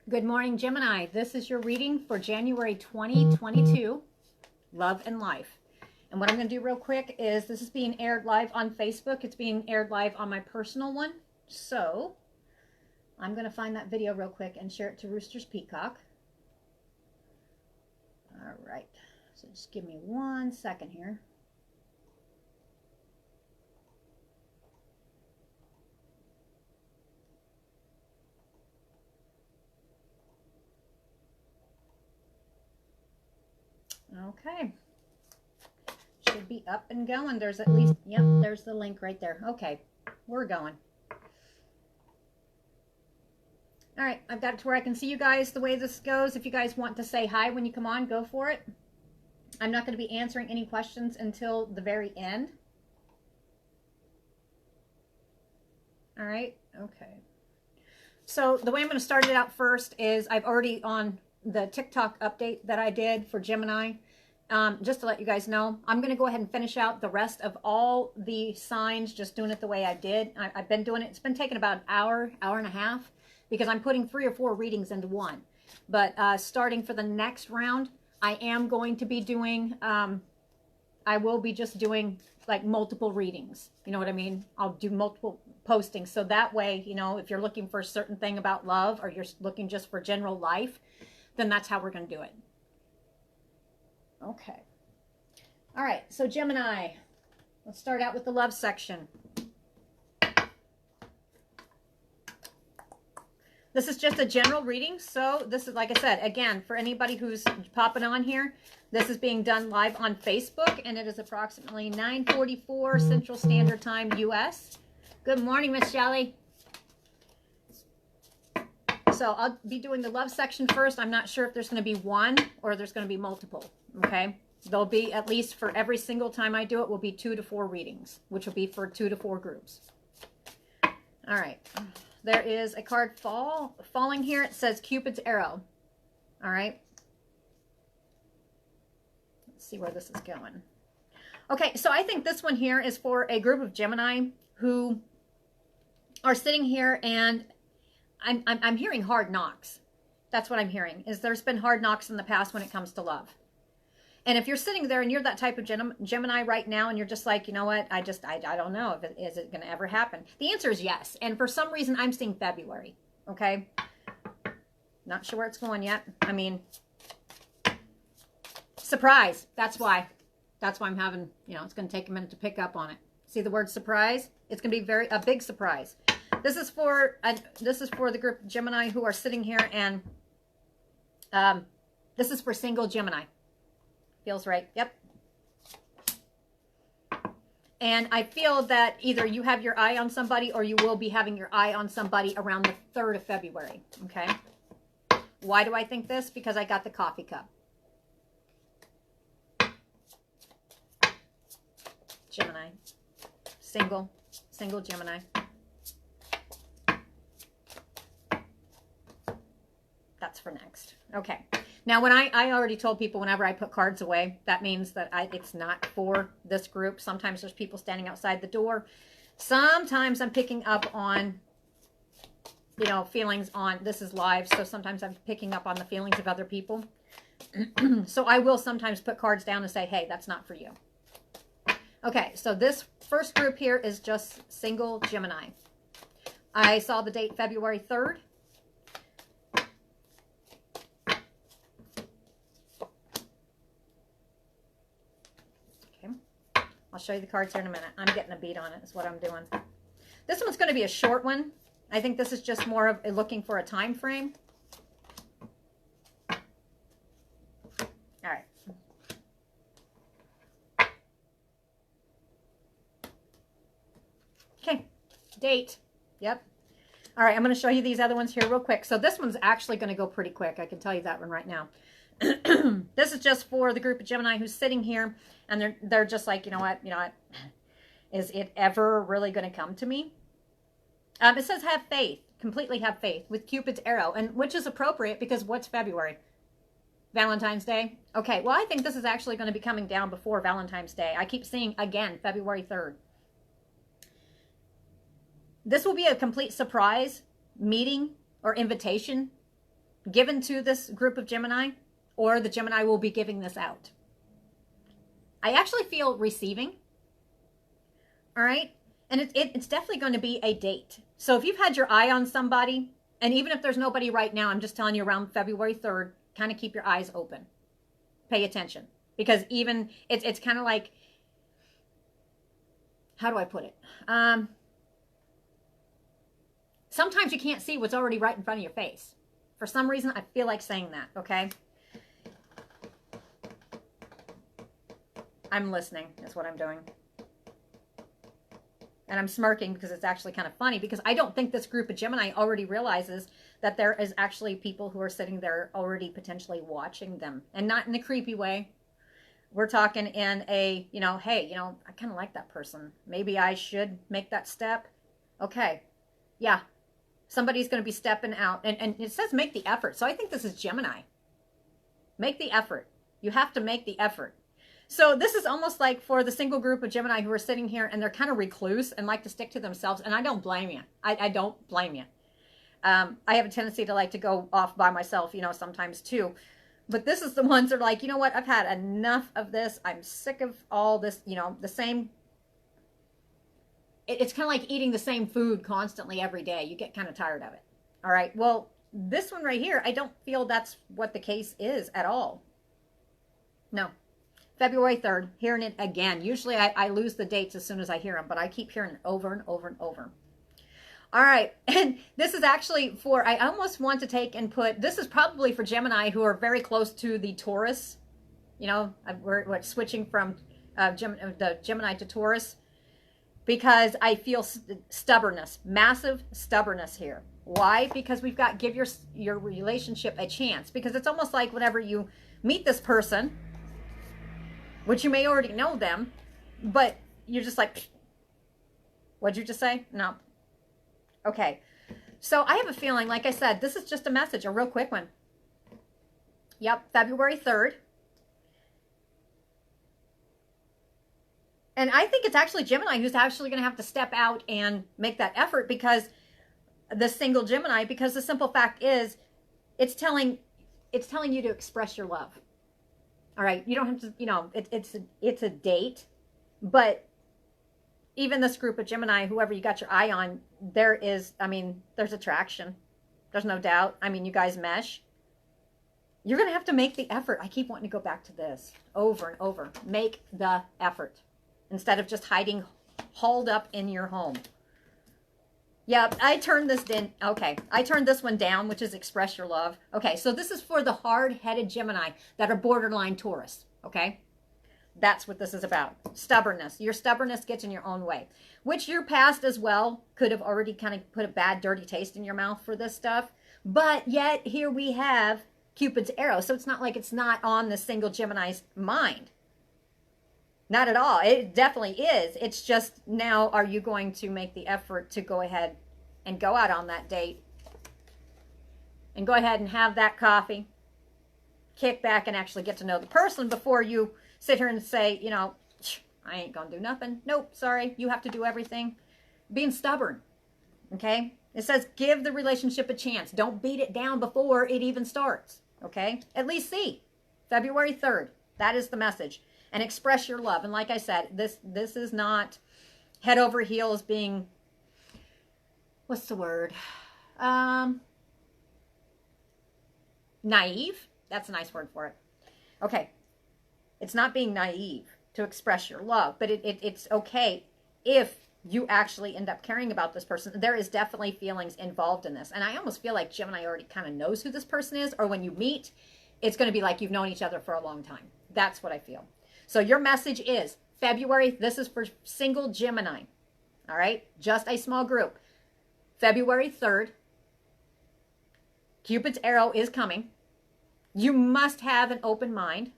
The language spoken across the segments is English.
Good morning, Gemini. This is your reading for January 2022, Love and Life. And what I'm going to do real quick is this is being aired live on Facebook. It's being aired live on my personal one. So I'm going to find that video real quick and share it to Roosters Peacock. All right. So just give me 1 second here. Okay. Should be up and going. There's at least, yep, there's the link right there. Okay, we're going. All right, I've got it to where I can see you guys the way this goes. If you guys want to say hi when you come on, go for it. I'm not going to be answering any questions until the very end. All right, okay. So the way I'm going to start it out first is I've already on the TikTok update that I did for Gemini. Just to let you guys know, I'm going to go ahead and finish out the rest of all the signs, just doing it the way I did. I've been doing it. It's been taking about an hour, hour and a half, because I'm putting 3 or 4 readings into one. But starting for the next round, I am going to be doing, I will be just doing like multiple readings. You know what I mean? I'll do multiple postings. So that way, you know, if you're looking for a certain thing about love or you're looking just for general life, then that's how we're going to do it. Okay. All right. So Gemini, let's start out with the love section. This is just a general reading. So this is, like I said, again, for anybody who's popping on here, this is being done live on Facebook, and it is approximately 9:44 Central Standard Time, U.S. Good morning, Miss Shelley. So I'll be doing the love section first. I'm not sure if there's going to be one or there's going to be multiple. Okay. There'll be, at least for every single time I do it, will be 2 to 4 readings, which will be for 2 to 4 groups. All right. There is a card falling here. It says Cupid's arrow. All right. Let's see where this is going. Okay. So I think this one here is for a group of Gemini who are sitting here, and I'm hearing hard knocks. That's what I'm hearing, is there's been hard knocks in the past when it comes to love. And if you're sitting there and you're that type of Gemini right now, and you're just like, you know what, I don't know, is it going to ever happen? The answer is yes. And for some reason, I'm seeing February. Okay. Not sure where it's going yet. I mean, surprise. That's why I'm having, you know, it's going to take a minute to pick up on it. See the word surprise? It's going to be a big surprise. This is for the group of Gemini who are sitting here, and this is for single Gemini. Feels right. Yep. And I feel that either you have your eye on somebody, or you will be having your eye on somebody around the 3rd of February. Okay. Why do I think this? Because I got the coffee cup. Gemini. Single Gemini. That's for next. Okay. Now, when I already told people whenever I put cards away, that means that it's not for this group. Sometimes there's people standing outside the door. Sometimes I'm picking up on, you know, feelings on, this is live, so sometimes I'm picking up on the feelings of other people. So I will sometimes put cards down and say, hey, that's not for you. Okay, so this first group here is just single Gemini. I saw the date February 3rd. I'll show you the cards here in a minute. I'm getting a beat on it is what I'm doing. This one's going to be a short one. I think this is just more of looking for a time frame. All right. Okay. Date. Yep. All right. I'm going to show you these other ones here real quick. So this one's actually going to go pretty quick. I can tell you that one right now. This is just for the group of Gemini who's sitting here, and they're just like, you know what, is it ever really going to come to me? It says have faith, completely have faith with Cupid's arrow, and which is appropriate because what's February? Valentine's Day. Okay, well, I think this is actually going to be coming down before Valentine's Day. I keep seeing again February 3rd. This will be a complete surprise meeting or invitation given to this group of Gemini, or the Gemini will be giving this out. I actually feel receiving. All right. And it's definitely going to be a date. So if you've had your eye on somebody, and even if there's nobody right now, I'm just telling you around February 3rd, kind of keep your eyes open. Pay attention. Because even, it's kind of like, how do I put it? Sometimes you can't see what's already right in front of your face. For some reason, I feel like saying that, okay? I'm listening, is what I'm doing. And I'm smirking because it's actually kind of funny, because I don't think this group of Gemini already realizes that there is actually people who are sitting there already potentially watching them. And not in a creepy way. We're talking in a, you know, hey, you know, I kind of like that person. Maybe I should make that step. Okay. Yeah. Somebody's going to be stepping out. And it says make the effort. So I think this is Gemini. Make the effort. You have to make the effort. So this is almost like for the single group of Gemini who are sitting here and they're kind of recluse and like to stick to themselves. And I don't blame you. I don't blame you. I have a tendency to like to go off by myself, you know, sometimes too. But this is the ones that are like, you know what? I've had enough of this. I'm sick of all this, you know, the same. It's kind of like eating the same food constantly every day. You get kind of tired of it. All right. Well, this one right here, I don't feel that's what the case is at all. No. February 3rd, hearing it again. Usually I lose the dates as soon as I hear them, but I keep hearing it over and over and over. All right, and this is actually for, I almost want to take and put, this is probably for Gemini who are very close to the Taurus. You know, we're switching from the Gemini to Taurus, because I feel stubbornness, massive stubbornness here. Why? Because we've got give your relationship a chance. Because it's almost like whenever you meet this person, which you may already know them, but you're just like, what'd you just say? No. Okay. So I have a feeling, like I said, this is just a message, a real quick one. Yep, February 3rd. And I think it's actually Gemini who's actually going to have to step out and make that effort, because the single Gemini, because the simple fact is, it's telling you to express your love. All right, you don't have to, you know, it's a date, but even this group of Gemini, whoever you got your eye on, there is, I mean, there's attraction. There's no doubt. I mean, you guys mesh. You're going to have to make the effort. I keep wanting to go back to this over and over. Make the effort instead of just hiding, hauled up in your home. Yep, I turned this in. Okay, I turned this one down, which is express your love. Okay, so this is for the hard-headed Gemini that are borderline Taurus. Okay, that's what this is about. Stubbornness. Your stubbornness gets in your own way, which your past as well could have already kind of put a bad, dirty taste in your mouth for this stuff. But yet here we have Cupid's arrow. So it's not like it's not on the single Gemini's mind. Not at all. It definitely is. It's just now, are you going to make the effort to go ahead and go out on that date and go ahead and have that coffee, kick back and actually get to know the person before you sit here and say, you know, I ain't going to do nothing. Nope, sorry. You have to do everything. Being stubborn. Okay? It says give the relationship a chance. Don't beat it down before it even starts. Okay? At least see. February 3rd. That is the message. And express your love. And like I said, this is not head over heels being, what's the word? Naive. That's a nice word for it. Okay. It's not being naive to express your love, but it's okay if you actually end up caring about this person. There is definitely feelings involved in this. And I almost feel like Gemini already kind of knows who this person is, or when you meet, it's going to be like you've known each other for a long time. That's what I feel. So your message is February. This is for single Gemini. All right. Just a small group. February 3rd. Cupid's arrow is coming. You must have an open mind.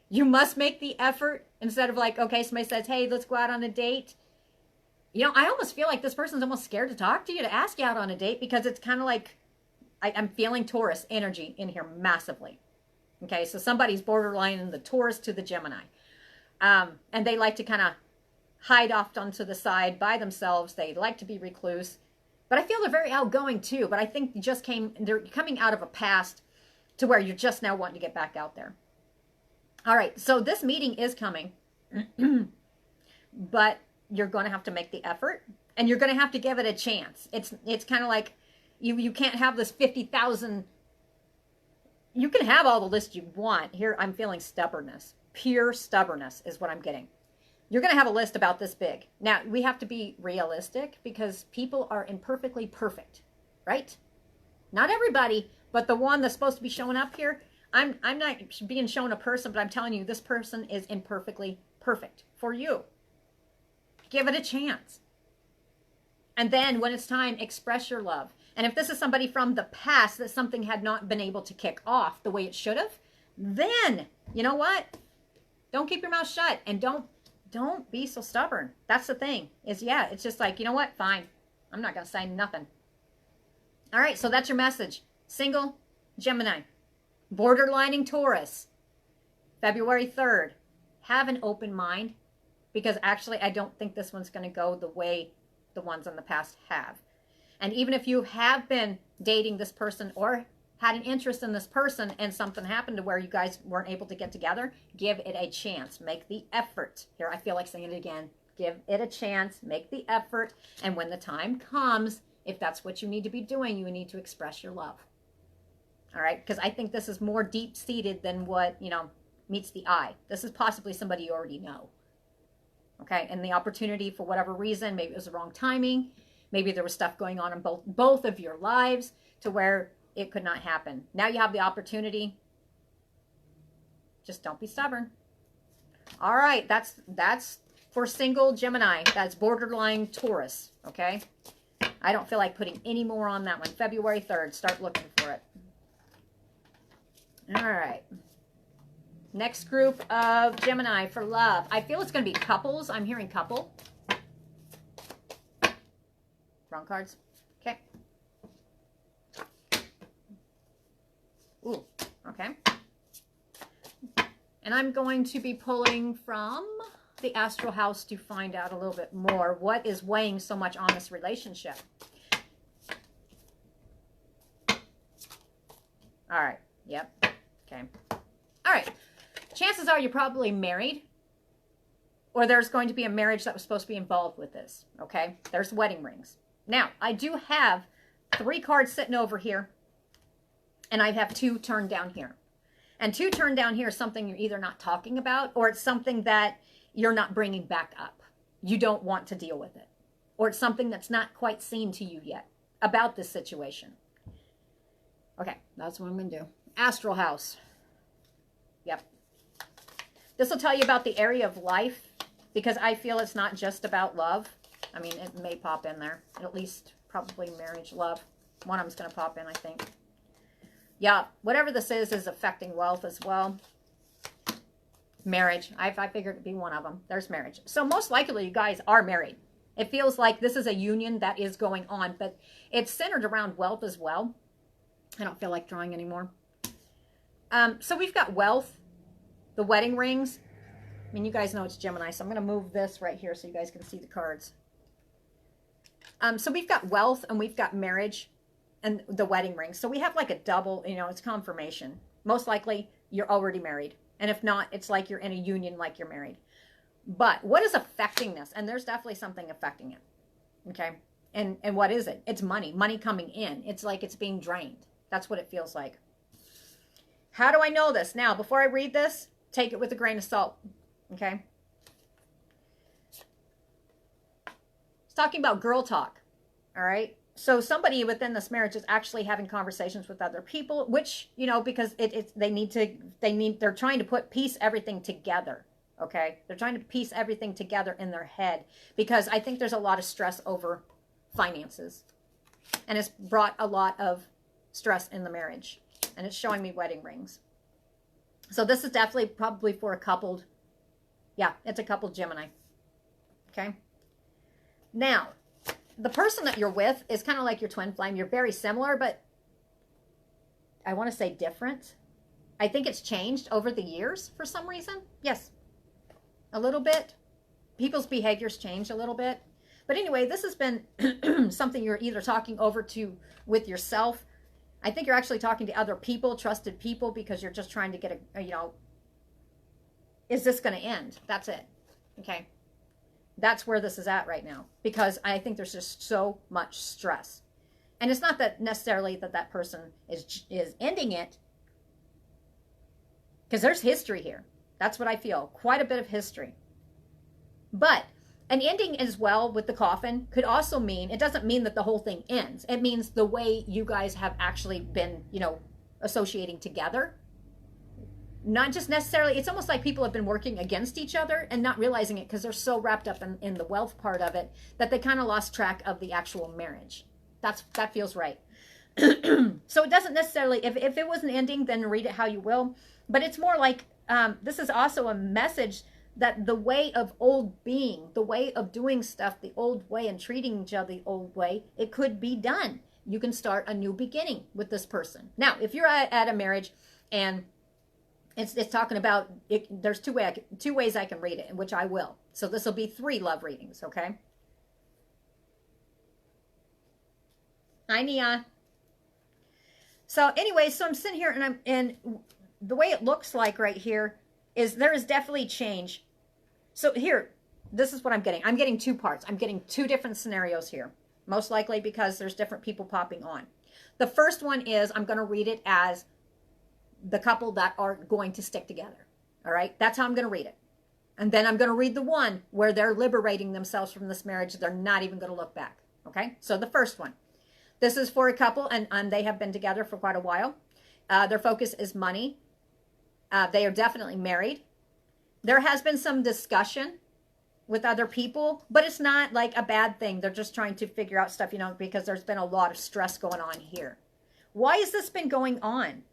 You must make the effort instead of like, okay, somebody says, hey, let's go out on a date. You know, I almost feel like this person's almost scared to talk to you, to ask you out on a date, because it's kind of like I'm feeling Taurus energy in here massively. Okay, so somebody's borderline in the Taurus to the Gemini. And they like to kind of hide off onto the side by themselves. They like to be recluse. But I feel they're very outgoing too. But I think they're coming out of a past to where you're just now wanting to get back out there. All right, so this meeting is coming, but you're going to have to make the effort, and you're going to have to give it a chance. It's kind of like you can't have this 50,000. You can have all the list you want. Here, I'm feeling stubbornness. Pure stubbornness is what I'm getting. You're going to have a list about this big. Now, we have to be realistic because people are imperfectly perfect, right? Not everybody, but the one that's supposed to be showing up here, I'm not being shown a person, but I'm telling you, this person is imperfectly perfect for you. Give it a chance. And then when it's time, express your love. And if this is somebody from the past that something had not been able to kick off the way it should have, then, you know what? Don't keep your mouth shut, and don't be so stubborn. That's the thing. It's just like, you know what? Fine. I'm not going to say nothing. All right, so that's your message. Single Gemini. Borderlining Taurus. February 3rd. Have an open mind, because actually I don't think this one's going to go the way the ones in the past have. And even if you have been dating this person or had an interest in this person and something happened to where you guys weren't able to get together, give it a chance. Make the effort. Here, I feel like saying it again. Give it a chance. Make the effort. And when the time comes, if that's what you need to be doing, you need to express your love. All right? Because I think this is more deep-seated than what, meets the eye. This is possibly somebody you already know. Okay? And the opportunity, for whatever reason, maybe it was the wrong timing. Maybe there was stuff going on in both of your lives to where it could not happen. Now you have the opportunity. Just don't be stubborn. All right, that's for single Gemini. That's borderline Taurus, okay? I don't feel like putting any more on that one. February 3rd, start looking for it. All right. Next group of Gemini for love. I feel it's going to be couples. I'm hearing couple. Wrong cards. Okay. Ooh, okay. And I'm going to be pulling from the Astral House to find out a little bit more. What is weighing so much on this relationship? All right. Yep. Okay. All right. Chances are you're probably married, or there's going to be a marriage that was supposed to be involved with this. Okay. There's wedding rings. Now, I do have 3 cards sitting over here, and I have 2 turned down here. And 2 turned down here is something you're either not talking about, or it's something that you're not bringing back up. You don't want to deal with it. Or it's something that's not quite seen to you yet about this situation. Okay, that's what I'm going to do. Astral House. Yep. This will tell you about the area of life, because I feel it's not just about love. I mean, it may pop in there. At least probably marriage, love. One of them's going to pop in, I think. Yeah, whatever this is affecting wealth as well. Marriage. I figured it'd be one of them. There's marriage. So most likely you guys are married. It feels like this is a union that is going on, but it's centered around wealth as well. I don't feel like drawing anymore. So we've got wealth, the wedding rings. I mean, you guys know it's Gemini, so I'm going to move this right here so you guys can see the cards. So we've got wealth and we've got marriage and the wedding ring. So we have like a double, it's confirmation. Most likely you're already married. And if not, it's like you're in a union like you're married. But what is affecting this? And there's definitely something affecting it. Okay. And what is it? It's money. Money coming in. It's like it's being drained. That's what it feels like. How do I know this? Now, before I read this, take it with a grain of salt. Okay. It's talking about girl talk. All right. So somebody within this marriage is actually having conversations with other people, which, because they're trying to piece everything together. Okay. They're trying to piece everything together in their head, because I think there's a lot of stress over finances, and it's brought a lot of stress in the marriage, and it's showing me wedding rings. So this is definitely probably for a coupled. Yeah, it's a coupled Gemini. Okay. Now, the person that you're with is kind of like your twin flame. You're very similar, but I want to say different. I think it's changed over the years for some reason. Yes, a little bit. People's behaviors change a little bit. But anyway, this has been something you're either talking over to with yourself. I think you're actually talking to other people, trusted people, because you're just trying to get is this going to end? That's it. Okay. That's where this is at right now, because I think there's just so much stress. And it's not that necessarily that person is ending it, because there's history here. That's what I feel. Quite a bit of history. But an ending as well with the coffin could also mean, it doesn't mean that the whole thing ends. It means the way you guys have actually been, associating together. Not just necessarily, it's almost like people have been working against each other and not realizing it because they're so wrapped up in the wealth part of it that they kind of lost track of the actual marriage. That feels right. So it doesn't necessarily, if it was an ending, then read it how you will. But it's more like, this is also a message that the way of old being, the way of doing stuff the old way and treating each other the old way, it could be done. You can start a new beginning with this person. Now, if you're at a marriage and it's talking about it, there's two ways I can read it, which I will. So this will be 3 love readings, okay? Hi, Nia. So anyway, so I'm sitting here and the way it looks like right here is there is definitely change. So here, this is what I'm getting. I'm getting 2 parts. I'm getting 2 different scenarios here, most likely because there's different people popping on. The first one is I'm going to read it as the couple that are going to stick together. All right. That's how I'm going to read it. And then I'm going to read the one where they're liberating themselves from this marriage. They're not even going to look back. Okay. So the first one, this is for a couple and they have been together for quite a while. Their focus is money. They are definitely married. There has been some discussion with other people, but it's not like a bad thing. They're just trying to figure out stuff, because there's been a lot of stress going on here. Why has this been going on?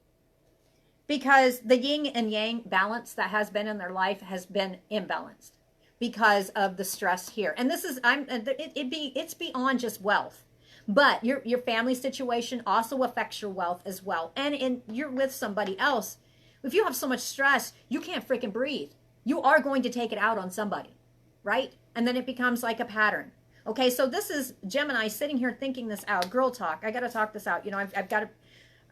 Because the yin and yang balance that has been in their life has been imbalanced because of the stress here. And this is, it's beyond just wealth, but your family situation also affects your wealth as well. And you're with somebody else. If you have so much stress, you can't freaking breathe. You are going to take it out on somebody, right? And then it becomes like a pattern. Okay, so this is Gemini sitting here thinking this out. Girl talk. I got to talk this out. I've got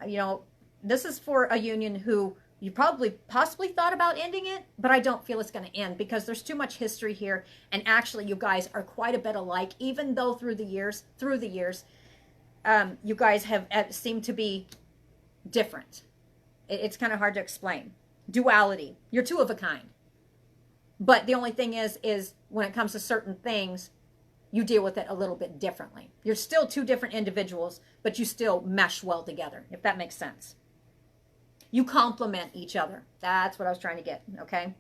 to, this is for a union who you possibly thought about ending it, but I don't feel it's going to end because there's too much history here. And actually, you guys are quite a bit alike, even though through the years, you guys have seemed to be different. It's kind of hard to explain. Duality. You're 2 of a kind. But the only thing is when it comes to certain things, you deal with it a little bit differently. You're still 2 different individuals, but you still mesh well together, if that makes sense. You complement each other. That's what I was trying to get, okay?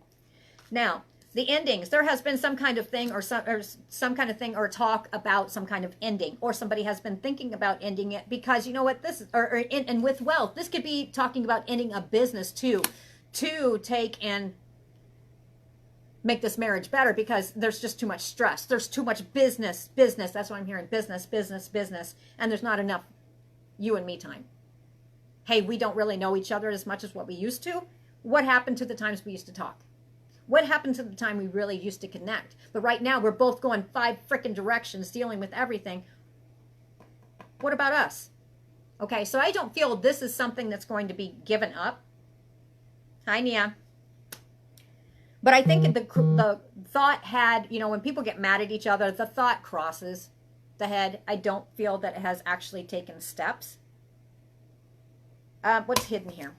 Now, the endings. There has been some kind of thing or some kind of thing or talk about some kind of ending, or somebody has been thinking about ending it because you know what this is, and with wealth, this could be talking about ending a business too, to take and make this marriage better because there's just too much stress. There's too much business. That's what I'm hearing. Business. And there's not enough you and me time. Hey, we don't really know each other as much as what we used to. What happened to the times we used to talk? What happened to the time we really used to connect? But right now we're both going 5 frickin' directions dealing with everything. What about us? Okay, so I don't feel this is something that's going to be given up. Hi, Nia. But I think the thought had, when people get mad at each other, the thought crosses the head. I don't feel that it has actually taken steps. What's hidden here?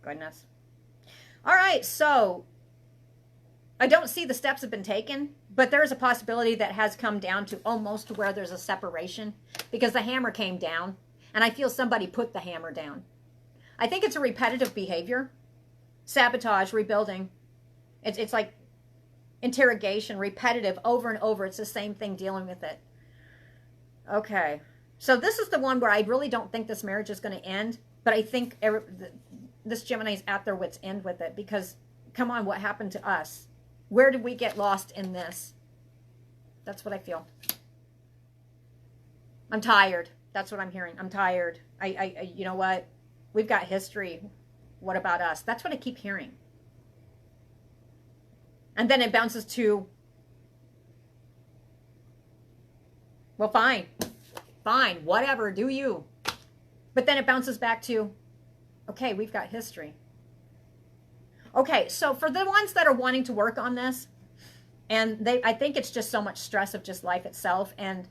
Goodness. All right, so I don't see the steps have been taken, but there is a possibility that has come down to almost where there's a separation because the hammer came down. And I feel somebody put the hammer down. I think it's a repetitive behavior. Sabotage, rebuilding. It's like interrogation, repetitive, over and over. It's the same thing dealing with it. Okay. So this is the one where I really don't think this marriage is going to end. But I think this Gemini is at their wit's end with it. Because, come on, what happened to us? Where did we get lost in this? That's what I feel. I'm tired. That's what I'm hearing. I'm tired. You know what? We've got history. What about us? That's what I keep hearing. And then it bounces to, well, fine, whatever, do you. But then it bounces back to, okay, we've got history. Okay, so for the ones that are wanting to work on this, and I think it's just so much stress of just life itself, and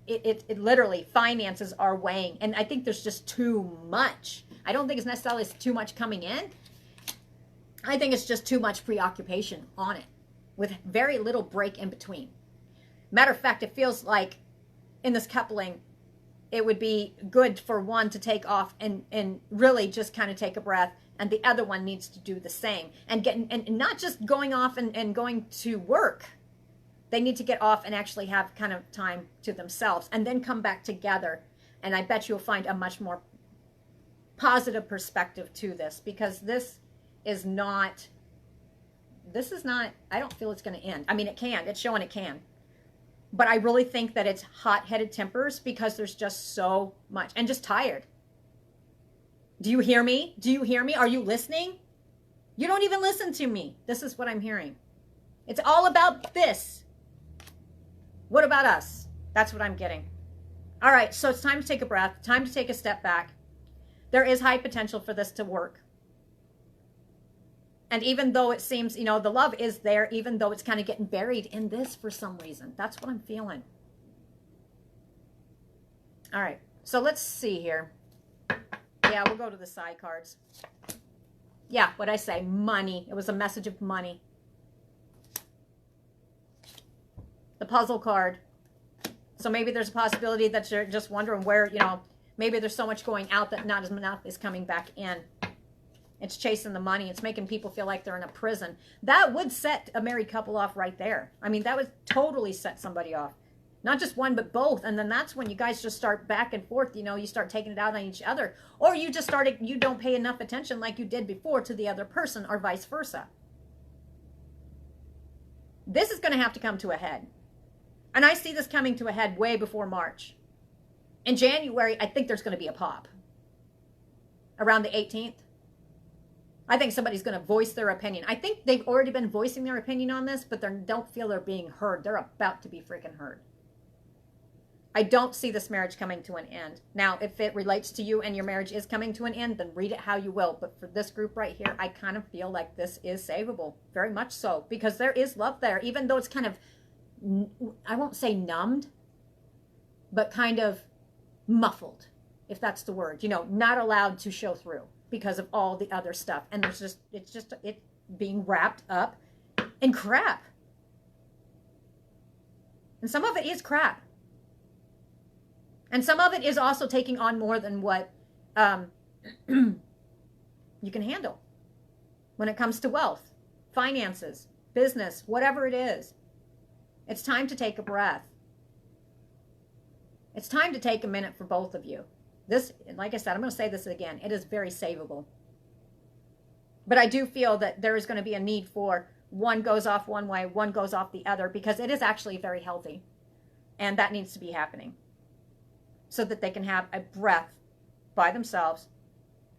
it literally, finances are weighing, and I think there's just too much. I don't think it's necessarily too much coming in. I think it's just too much preoccupation on it, with very little break in between. Matter of fact, it feels like in this coupling, it would be good for one to take off and really just kind of take a breath, and the other one needs to do the same. And not just going off and going to work. They need to get off and actually have kind of time to themselves and then come back together. And I bet you'll find a much more positive perspective to this, because this is not, I don't feel it's going to end. I mean, it can. It's showing it can. But I really think that it's hot-headed tempers, because there's just so much. And just tired. Do you hear me? Do you hear me? Are you listening? You don't even listen to me. This is what I'm hearing. It's all about this. What about us? That's what I'm getting. All right, so it's time to take a breath. Time to take a step back. There is high potential for this to work. And even though it seems, the love is there, even though it's kind of getting buried in this for some reason. That's what I'm feeling. All right, so let's see here. Yeah, we'll go to the side cards. Yeah, what'd I say? Money. It was a message of money. The puzzle card. So maybe there's a possibility that you're just wondering where, maybe there's so much going out that not as enough is coming back in. It's chasing the money. It's making people feel like they're in a prison. That would set a married couple off right there. I mean, that would totally set somebody off. Not just one, but both. And then that's when you guys just start back and forth. You start taking it out on each other. Or you just you don't pay enough attention like you did before to the other person, or vice versa. This is going to have to come to a head. And I see this coming to a head way before March. In January, I think there's going to be a pop. Around the 18th. I think somebody's going to voice their opinion. I think they've already been voicing their opinion on this, but they don't feel they're being heard. They're about to be freaking heard. I don't see this marriage coming to an end. Now, if it relates to you and your marriage is coming to an end, then read it how you will. But for this group right here, I kind of feel like this is savable. Very much so. Because there is love there. Even though it's kind of, I won't say numbed, but kind of muffled, if that's the word. Not allowed to show through because of all the other stuff. And it's being wrapped up in crap. And some of it is crap. And some of it is also taking on more than what you can handle when it comes to wealth, finances, business, whatever it is. It's time to take a breath. It's time to take a minute for both of you. This, like I said, I'm going to say this again. It is very savable. But I do feel that there is going to be a need for one goes off one way, one goes off the other, because it is actually very healthy. And that needs to be happening. So that they can have a breath by themselves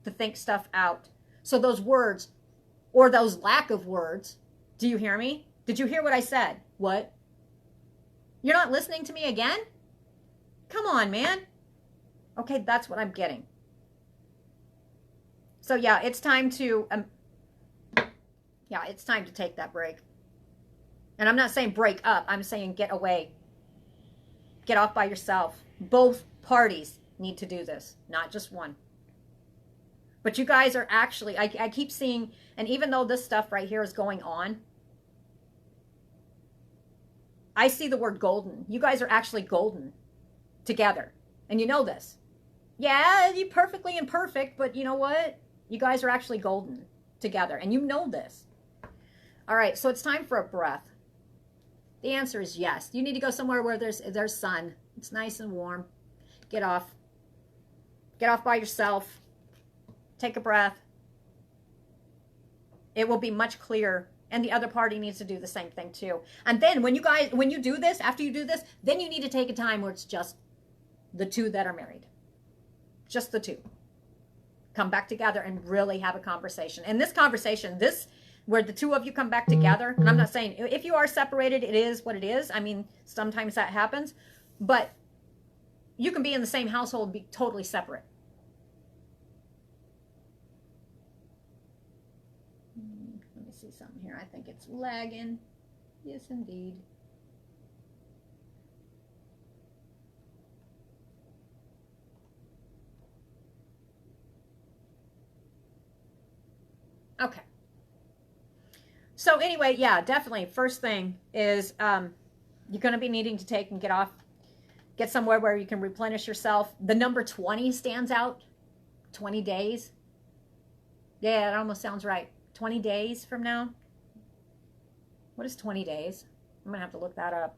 to think stuff out. So those words, or those lack of words, do you hear me? Did you hear what I said? What? You're not listening to me again? Come on, man. Okay, that's what I'm getting. So yeah, it's time to, it's time to take that break. And I'm not saying break up. I'm saying get away. Get off by yourself. Both parties need to do this, not just one. But you guys are actually, I keep seeing, and even though this stuff right here is going on, I see the word golden. You guys are actually golden together. And you know this. Yeah, you're perfectly imperfect, but you know what? You guys are actually golden together. And you know this. All right, so it's time for a breath. The answer is yes. You need to go somewhere where there's sun. It's nice and warm. Get off. Get off by yourself. Take a breath. It will be much clearer. And the other party needs to do the same thing too. And then when you do this, after you do this, then you need to take a time where it's just the two that are married. Just the two. Come back together and really have a conversation. And this conversation, where the two of you come back together. And I'm not saying if you are separated, it is what it is. I mean, sometimes that happens, but you can be in the same household and be totally separate. Let me see something here. I think it's lagging. Yes, indeed. Okay. So anyway, yeah, definitely. First thing is you're going to be needing to take and get somewhere where you can replenish yourself. The number 20 stands out. 20 days. Yeah, it almost sounds right. 20 days from now. What is 20 days? I'm going to have to look that up.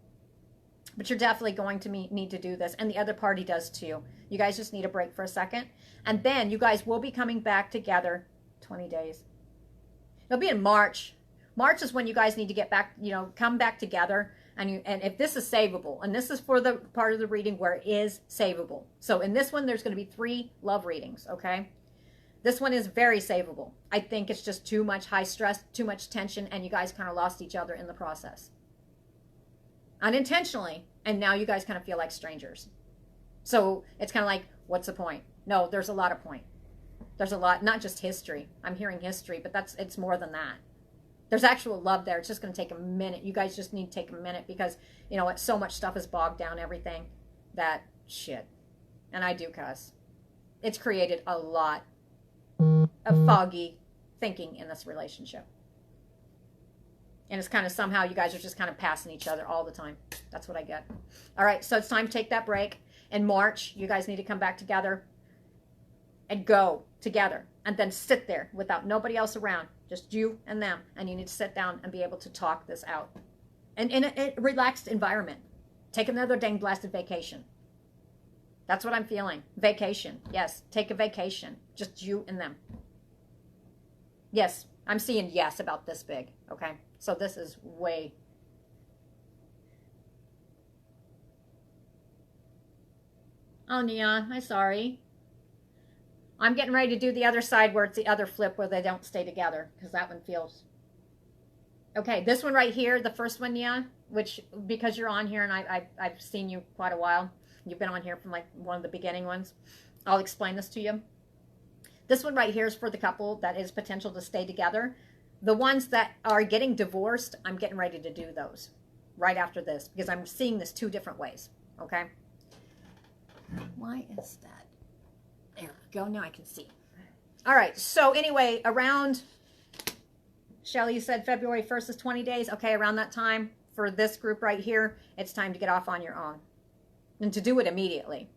But you're definitely going to need to do this. And the other party does too. You guys just need a break for a second. And then you guys will be coming back together. 20 days. It'll be in March. March is when you guys need to get back, come back together. And if this is savable, and this is for the part of the reading where it is savable. So in this one, there's going to be 3 love readings, okay? This one is very savable. I think it's just too much high stress, too much tension, and you guys kind of lost each other in the process. Unintentionally, and now you guys kind of feel like strangers. So it's kind of like, what's the point? No, there's a lot of point. There's a lot, not just history. I'm hearing history, but it's more than that. There's actual love there. It's just going to take a minute. You guys just need to take a minute because, so much stuff is bogged down, everything. That shit. And I do cuss. It's created a lot of foggy thinking in this relationship. And it's kind of somehow you guys are just kind of passing each other all the time. That's what I get. All right, so it's time to take that break. In March, you guys need to come back together and go together. And then sit there without nobody else around. Just you and them. And you need to sit down and be able to talk this out. And in a relaxed environment. Take another dang blasted vacation. That's what I'm feeling. Vacation. Yes, take a vacation. Just you and them. Yes, I'm seeing yes about this big. Okay, so this is way... Oh, Neon, I'm sorry. I'm getting ready to do the other side where it's the other flip where they don't stay together because that one feels... Okay, this one right here, the first one, Neon, which because you're on here and I've seen you quite a while. You've been on here from like one of the beginning ones. I'll explain this to you. This one right here is for the couple that is potential to stay together. The ones that are getting divorced, I'm getting ready to do those right after this because I'm seeing this 2 different ways. Okay? Why is that? There we go. Now I can see. All right. So anyway, around, Shelly, you said February 1st is 20 days. Okay, around that time for this group right here, it's time to get off on your own. And to do it immediately.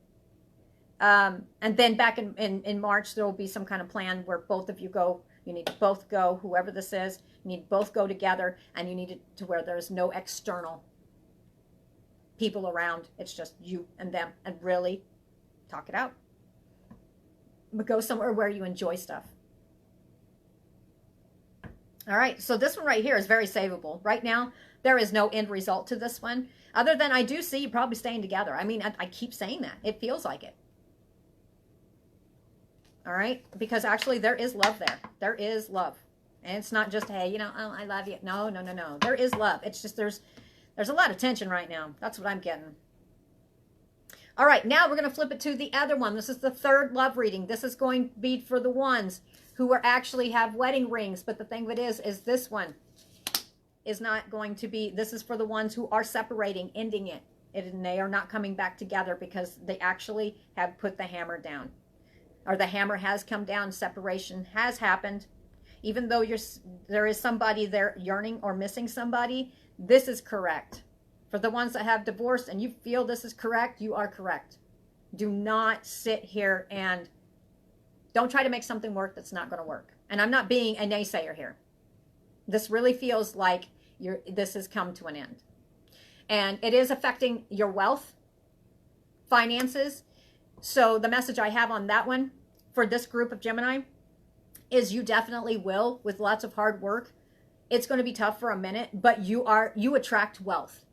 And then back in March, there will be some kind of plan where both of you go. You need to both go, whoever this is. You need to both go together, and you need it to where there's no external people around. It's just you and them, and really talk it out. But go somewhere where you enjoy stuff. All right, so this one right here is very savable. Right now, there is no end result to this one. Other than I do see you probably staying together. I mean, I keep saying that. It feels like it. All right? Because actually there is love there. There is love. And it's not just, hey, oh, I love you. No, no, no, no. There is love. It's just there's a lot of tension right now. That's what I'm getting. All right, now we're going to flip it to the other one. This is the 3rd love reading. This is going to be for the ones who are actually have wedding rings. But the thing of it is this one is not going to be, this is for the ones who are separating, ending it. And they are not coming back together because they actually have put the hammer down. Or the hammer has come down, separation has happened. Even though there is somebody there yearning or missing somebody, this is correct. For the ones that have divorced and you feel this is correct, you are correct. Do not sit here and don't try to make something work that's not going to work. And I'm not being a naysayer here. This really feels like this has come to an end. And it is affecting your wealth, finances. So the message I have on that one for this group of Gemini is you definitely will, with lots of hard work. It's going to be tough for a minute, but you attract wealth.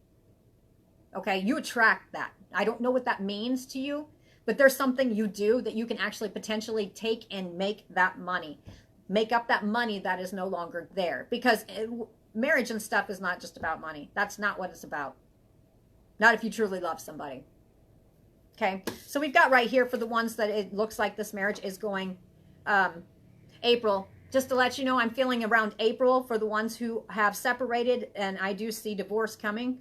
Okay, you attract that. I don't know what that means to you, but there's something you do that you can actually potentially take and make that money. Make up that money that is no longer there. Because marriage and stuff is not just about money. That's not what it's about. Not if you truly love somebody. Okay, so we've got right here for the ones that it looks like this marriage is going April. Just to let you know, I'm feeling around April for the ones who have separated, and I do see divorce coming.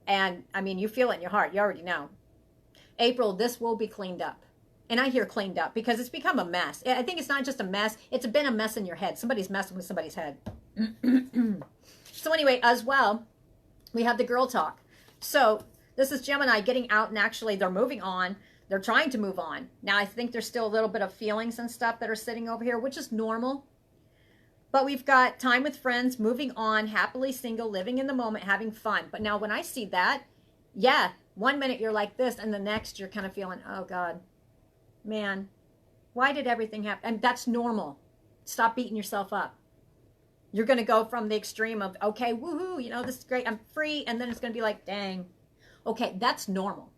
And, I mean, you feel it in your heart. You already know. April, this will be cleaned up. And I hear cleaned up because it's become a mess. I think it's not just a mess. It's been a mess in your head. Somebody's messing with somebody's head. So anyway, as well, we have the girl talk. So this is Gemini getting out, and actually they're moving on. They're trying to move on. Now, I think there's still a little bit of feelings and stuff that are sitting over here, which is normal. But we've got time with friends, moving on, happily single, living in the moment, having fun. But now when I see that, yeah, 1 minute you're like this, and the next you're kind of feeling, oh God, man, why did everything happen? And that's normal. Stop beating yourself up. You're going to go from the extreme of, okay, woohoo, you know, this is great, I'm free. And then it's going to be like, dang. Okay, that's normal.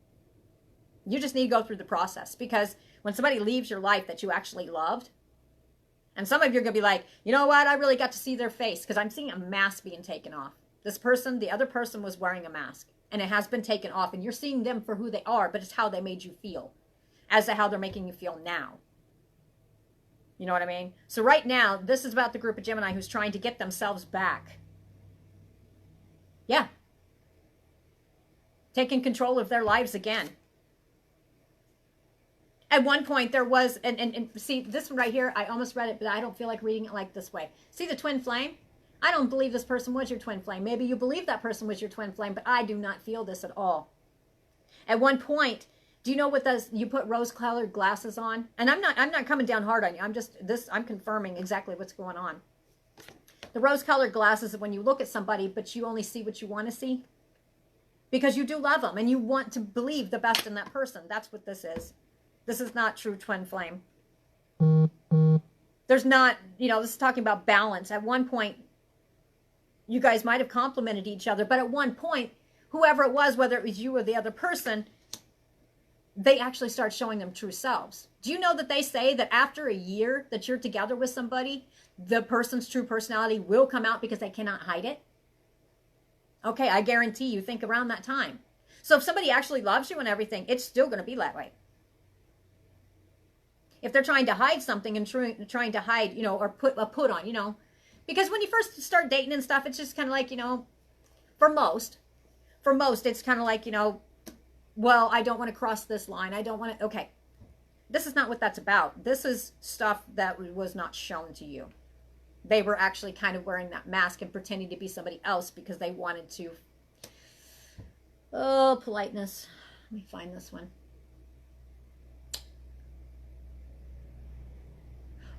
You just need to go through the process, because when somebody leaves your life that you actually loved, and some of you are going to be like, you know what? I really got to see their face, because I'm seeing a mask being taken off. This person, the other person was wearing a mask, and it has been taken off, and you're seeing them for who they are, but it's how they made you feel as to how they're making you feel now. You know what I mean? So right now, this is about the group of Gemini who's trying to get themselves back. Yeah. Taking control of their lives again. At one point, there was, and see, this one right here, I almost read it, but I don't feel like reading it like this way. See the twin flame? I don't believe this person was your twin flame. Maybe you believe that person was your twin flame, but I do not feel this at all. At one point, do you know what those, you put rose-colored glasses on? And I'm not coming down hard on you. I'm confirming exactly what's going on. The rose-colored glasses, when you look at somebody, but you only see what you want to see. Because you do love them, and you want to believe the best in that person. That's what this is. This is not true twin flame. There's not, you know, this is talking about balance. At one point, you guys might have complimented each other, but at one point, whoever it was, whether it was you or the other person, they actually start showing them true selves. Do you know that they say that after a year that you're together with somebody, the person's true personality will come out because they cannot hide it? Okay, I guarantee you think around that time. So if somebody actually loves you and everything, it's still going to be that way. If they're trying to hide something and trying to hide, you know, or put on, you know, because when you first start dating and stuff, it's just kind of like, you know, for most, it's kind of like, you know, well, I don't want to cross this line. I don't want to, okay. This is not what that's about. This is stuff that was not shown to you. They were actually kind of wearing that mask and pretending to be somebody else because they wanted to. Oh, politeness. Let me find this one.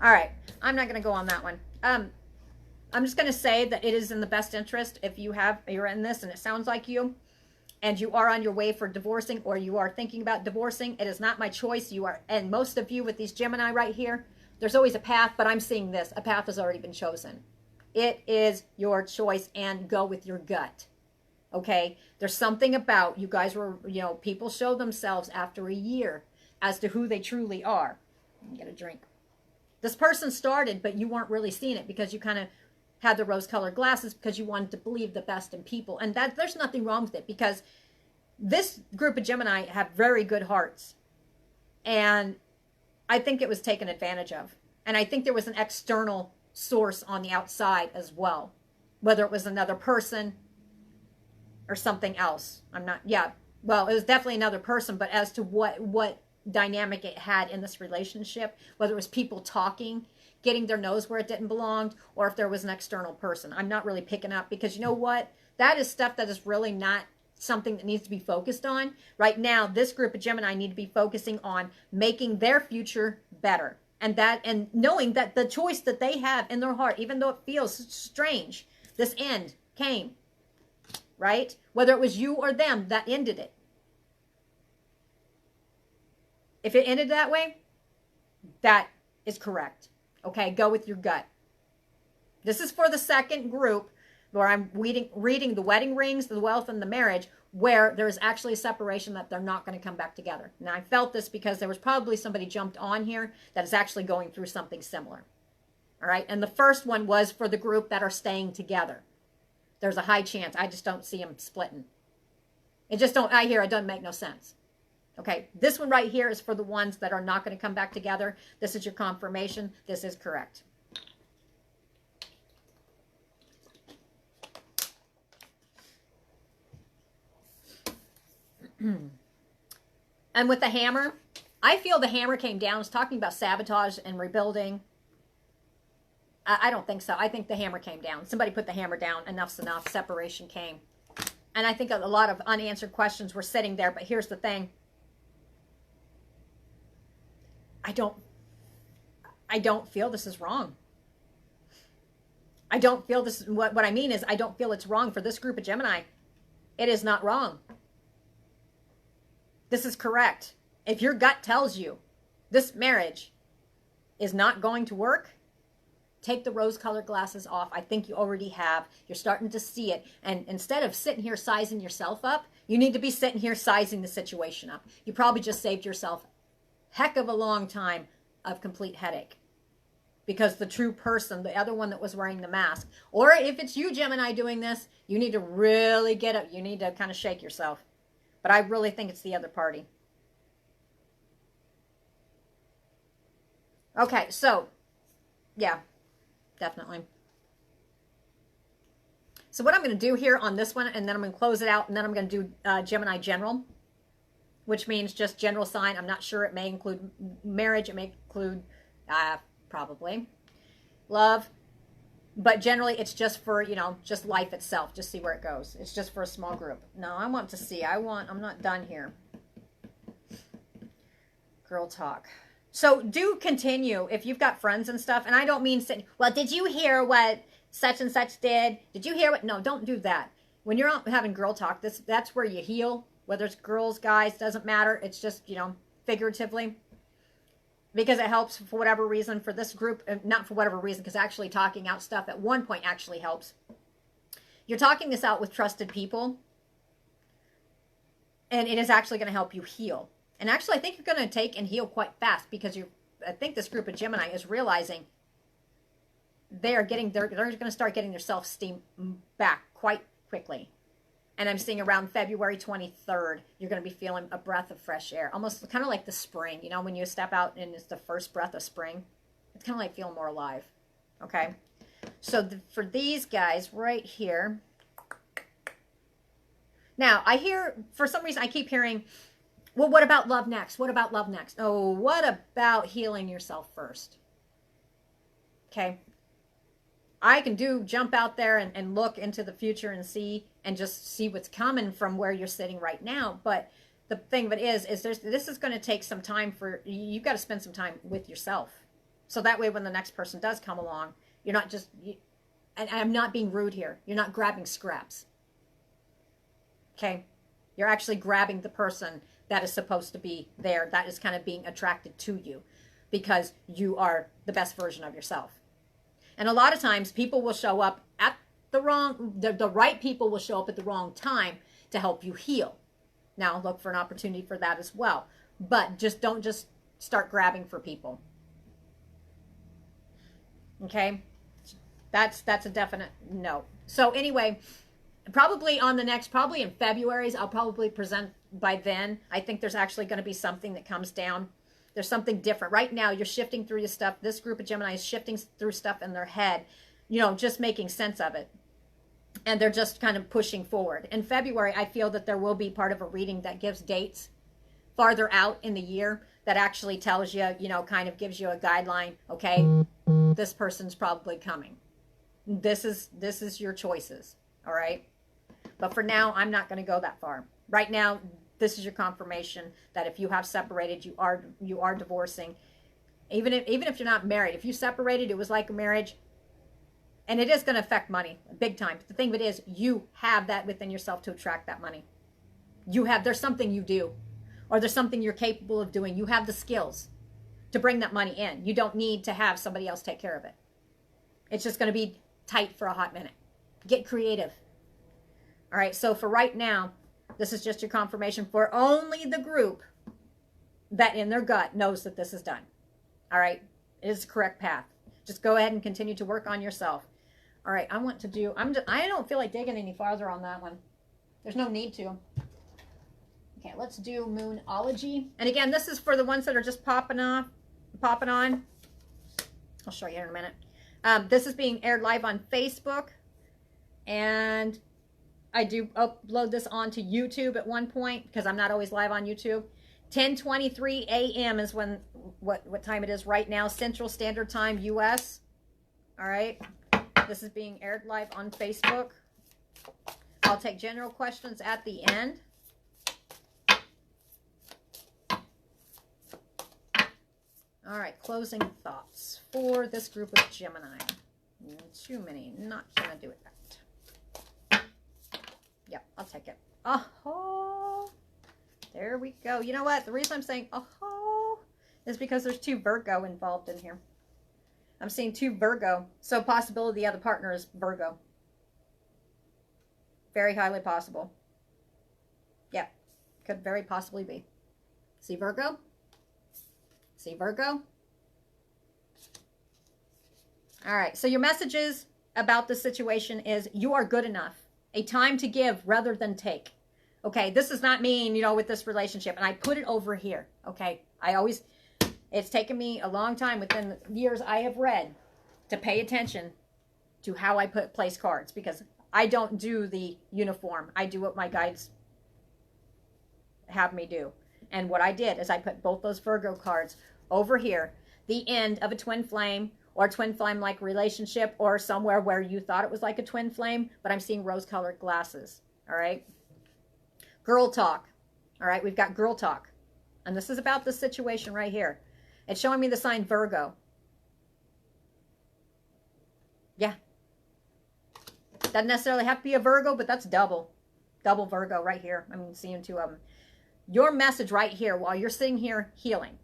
All right, I'm not going to go on that one. I'm just going to say that it is in the best interest if you're in this and it sounds like you, and you are on your way for divorcing, or you are thinking about divorcing. It is not my choice. You are, and most of you with these Gemini right here, there's always a path, but I'm seeing this. A path has already been chosen. It is your choice, and go with your gut. Okay? There's something about, you guys were, you know, people show themselves after a year as to who they truly are. Let me get a drink. This person started, but you weren't really seeing it because you kind of had the rose-colored glasses because you wanted to believe the best in people. And that there's nothing wrong with it, because this group of Gemini have very good hearts. And I think it was taken advantage of. And I think there was an external source on the outside as well. Whether it was another person or something else. Well, it was definitely another person, but as to what dynamic it had in this relationship, whether it was people talking, getting their nose where it didn't belong, or if there was an external person. I'm not really picking up, because you know what? That is stuff that is really not something that needs to be focused on. Right now, this group of Gemini need to be focusing on making their future better. And knowing that the choice that they have in their heart, even though it feels strange, this end came, right? Whether it was you or them that ended it. If it ended that way, that is correct. Okay, go with your gut. This is for the second group where I'm reading the wedding rings, the wealth, and the marriage, where there's actually a separation that they're not going to come back together. Now, I felt this because there was probably somebody jumped on here that is actually going through something similar. All right. And the first one was for the group that are staying together. There's a high chance. I just don't see them splitting. It doesn't make no sense. Okay. This one right here is for the ones that are not going to come back together. This is your confirmation. This is correct. And with the hammer, I feel the hammer came down. It's talking about sabotage and rebuilding. I don't think so. I think the hammer came down. Somebody put the hammer down. Enough's enough. Separation came. And I think a lot of unanswered questions were sitting there. But here's the thing. I don't feel this is wrong. I don't feel this. What I mean is I don't feel it's wrong for this group of Gemini. It is not wrong. This is correct. If your gut tells you this marriage is not going to work, take the rose-colored glasses off. I think you already have. You're starting to see it. And instead of sitting here sizing yourself up, you need to be sitting here sizing the situation up. You probably just saved yourself a heck of a long time of complete headache. Because the true person, the other one that was wearing the mask, or if it's you, Gemini, doing this, you need to really get up. You need to kind of shake yourself. But I really think it's the other party. Okay, so, yeah, definitely. So what I'm going to do here on this one, and then I'm going to close it out, and then I'm going to do Gemini general, which means just general sign. I'm not sure. It may include marriage. It may include, probably, love. But generally, it's just for, just life itself. Just see where it goes. It's just for a small group. No, I want to see. I'm not done here. Girl talk. So do continue if you've got friends and stuff. And I don't mean saying, well, did you hear what such and such did? Did you hear what? No, don't do that. When you're out having girl talk, that's where you heal. Whether it's girls, guys, doesn't matter. It's just, figuratively. Because it helps for whatever reason for this group. Not for whatever reason, because actually talking out stuff at one point actually helps. You're talking this out with trusted people. And it is actually going to help you heal. And actually, I think you're going to take and heal quite fast because I think this group of Gemini is realizing they're going to start getting their self-esteem back quite quickly. And I'm seeing around February 23rd, you're going to be feeling a breath of fresh air. Almost kind of like the spring. When you step out and it's the first breath of spring. It's kind of like feeling more alive. Okay? So for these guys right here. Now, for some reason, I keep hearing, well, what about love next? What about love next? Oh, what about healing yourself first? Okay? I can jump out there and look into the future and just see what's coming from where you're sitting right now. But the thing of it is this is going to take some time you've got to spend some time with yourself. So that way when the next person does come along, you're not just, and I'm not being rude here, you're not grabbing scraps. Okay? You're actually grabbing the person that is supposed to be there, that is kind of being attracted to you because you are the best version of yourself. And a lot of times people will show up at the right people will show up at the wrong time to help you heal. Now look for an opportunity for that as well. But don't just start grabbing for people. Okay? That's a definite no. So anyway, probably in February's, I'll probably present by then. I think there's actually going to be something that comes down. There's something different. Right now, you're shifting through your stuff. This group of Gemini is shifting through stuff in their head, just making sense of it. And they're just kind of pushing forward. In February, I feel that there will be part of a reading that gives dates farther out in the year that actually tells you, kind of gives you a guideline. Okay, this person's probably coming. This is your choices. All right. But for now, I'm not going to go that far. Right now, this is your confirmation that if you have separated, you are divorcing. Even if you're not married, if you separated, it was like a marriage, and it is going to affect money big time. But the thing of it is, you have that within yourself to attract that money. There's something you do, or there's something you're capable of doing. You have the skills to bring that money in. You don't need to have somebody else take care of it. It's just going to be tight for a hot minute. Get creative. All right. So for right now, this is just your confirmation for only the group that in their gut knows that this is done. All right. It is the correct path. Just go ahead and continue to work on yourself. All right, I want to do, I don't feel like digging any farther on that one. There's no need to. Okay, let's do Moonology. And again, this is for the ones that are just popping on. I'll show you in a minute. This is being aired live on Facebook. And I do upload this onto YouTube at one point because I'm not always live on YouTube. 10:23 a.m. is when what time it is right now, Central Standard Time, US. All right. This is being aired live on Facebook. I'll take general questions at the end. All right, closing thoughts for this group of Gemini. Too many, not gonna do it that. Yep, I'll take it. Oh, there we go. You know what? The reason I'm saying oh is because there's 2 Virgo involved in here. I'm seeing 2 Virgo, so possibility the other partner is Virgo. Very highly possible. Yeah, could very possibly be. See Virgo? See Virgo? All right, so your messages about the situation is you are good enough. A time to give rather than take. Okay, this does not mean, you know, with this relationship. And I put it over here, okay? It's taken me a long time within the years I have read to pay attention to how I place cards. Because I don't do the uniform. I do what my guides have me do. And what I did is I put both those Virgo cards over here. The end of a twin flame or twin flame-like relationship or somewhere where you thought it was like a twin flame, but I'm seeing rose-colored glasses, all right? Girl talk, all right? We've got girl talk, and this is about the situation right here. It's showing me the sign Virgo. Yeah. Doesn't necessarily have to be a Virgo, but that's double Virgo right here. I'm seeing 2 of them. Your message right here while you're sitting here healing.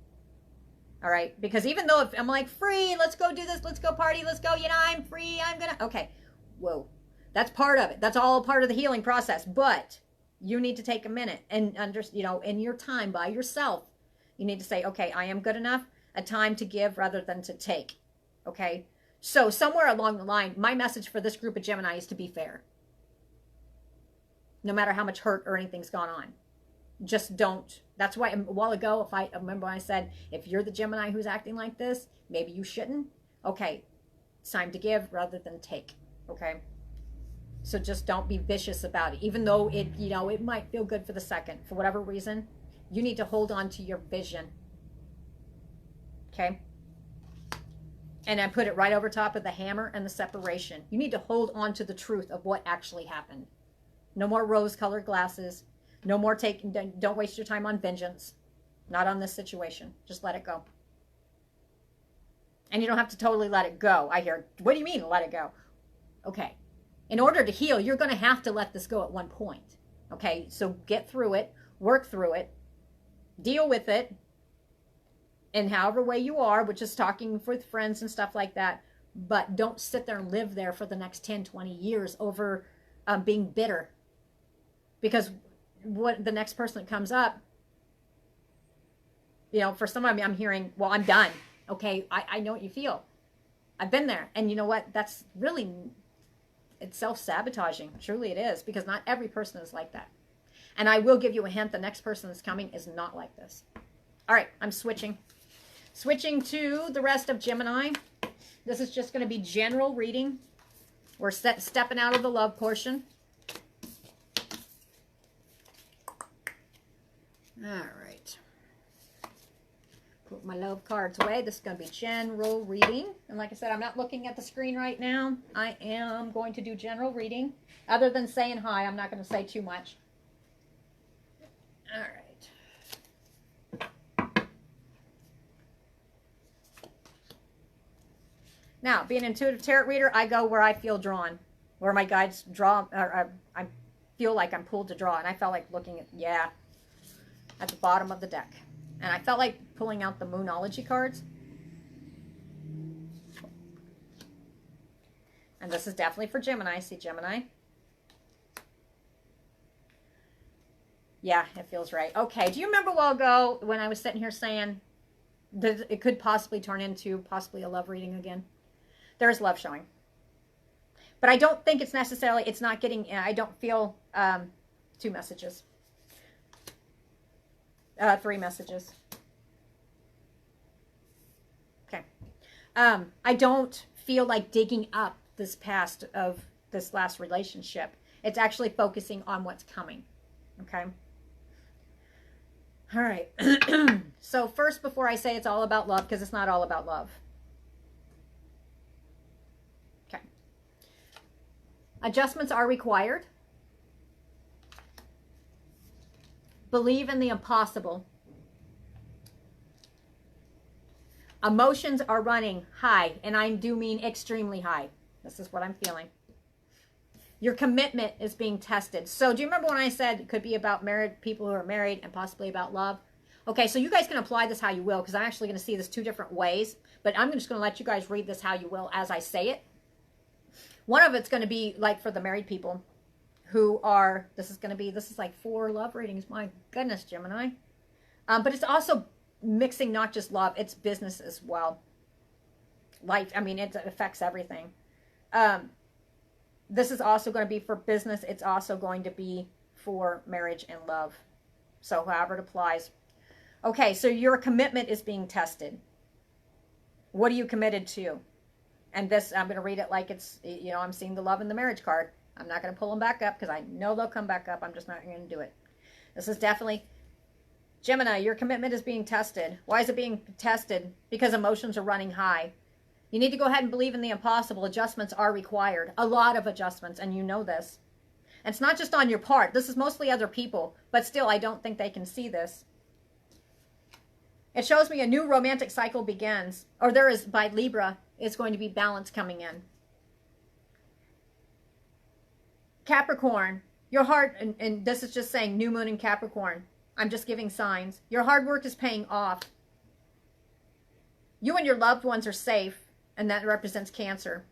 All right, because even though if I'm like, free, let's go do this, let's go party, let's go, you know, I'm free, I'm gonna, okay, whoa, that's part of it. That's all part of the healing process, but you need to take a minute and you know, in your time by yourself, you need to say, okay, I am good enough, a time to give rather than to take, okay? So somewhere along the line, my message for this group of Gemini is to be fair. No matter how much hurt or anything's gone on. Just don't. That's why a while ago, if I remember when I said, if you're the Gemini who's acting like this, maybe you shouldn't. Okay, it's time to give rather than take. Okay, so just don't be vicious about it. Even though it, you know, it might feel good for the second, for whatever reason, you need to hold on to your vision. Okay, and I put it right over top of the hammer and the separation. You need to hold on to the truth of what actually happened. No more rose-colored glasses. No more taking, don't waste your time on vengeance. Not on this situation. Just let it go. And you don't have to totally let it go. I hear, what do you mean let it go? Okay. In order to heal, you're going to have to let this go at one point. Okay, so get through it. Work through it. Deal with it. In however way you are, which is talking with friends and stuff like that. But don't sit there and live there for the next 10, 20 years over being bitter. Because what the next person that comes up, you know, for some of me, I'm hearing, well, I'm done. Okay, I know what you feel. I've been there. And you know what? That's really, it's self-sabotaging. Truly it is. Because not every person is like that. And I will give you a hint. The next person that's coming is not like this. All right, I'm switching. Switching to the rest of Gemini. This is just going to be general reading. We're stepping out of the love portion. All right. Put my love cards away. This is going to be general reading. And like I said, I'm not looking at the screen right now. I am going to do general reading. Other than saying hi, I'm not going to say too much. All right. Now, being an intuitive tarot reader, I go where I feel drawn. Where my guides draw, or I feel like I'm pulled to draw. And I felt like looking at, yeah, at the bottom of the deck. And I felt like pulling out the Moonology cards. And this is definitely for Gemini. See Gemini? Yeah, it feels right. Okay, do you remember a while ago when I was sitting here saying that it could possibly turn into possibly a love reading again? There's love showing. But I don't think it's necessarily, it's not getting, I don't feel 2 messages. 3 messages. Okay. I don't feel like digging up this past of this last relationship. It's actually focusing on what's coming. Okay. All right. So first, before I say it's all about love, because it's not all about love. Okay. Adjustments are required. Believe in the impossible. Emotions are running high, and I do mean extremely high. This is what I'm feeling. Your commitment is being tested. So do you remember when I said it could be about married people who are married and possibly about love? Okay, so you guys can apply this how you will, because I'm actually going to see this 2 different ways. But I'm just going to let you guys read this how you will as I say it. One of it's going to be like for the married people who are, this is like 4 love readings. My goodness, Gemini. But it's also mixing not just love, it's business as well. Life, I mean, it affects everything. This is also going to be for business. It's also going to be for marriage and love. So however it applies. Okay, so your commitment is being tested. What are you committed to? And this, I'm going to read it like it's, you know, I'm seeing the love in the marriage card. I'm not going to pull them back up because I know they'll come back up. I'm just not going to do it. This is definitely, Gemini, your commitment is being tested. Why is it being tested? Because emotions are running high. You need to go ahead and believe in the impossible. Adjustments are required. A lot of adjustments, and you know this. And it's not just on your part. This is mostly other people, but still, I don't think they can see this. It shows me a new romantic cycle begins, or there is, by Libra, it's going to be balance coming in. Capricorn, your heart, and this is just saying new moon in Capricorn. I'm just giving signs. Your hard work is paying off. You and your loved ones are safe. And that represents Cancer.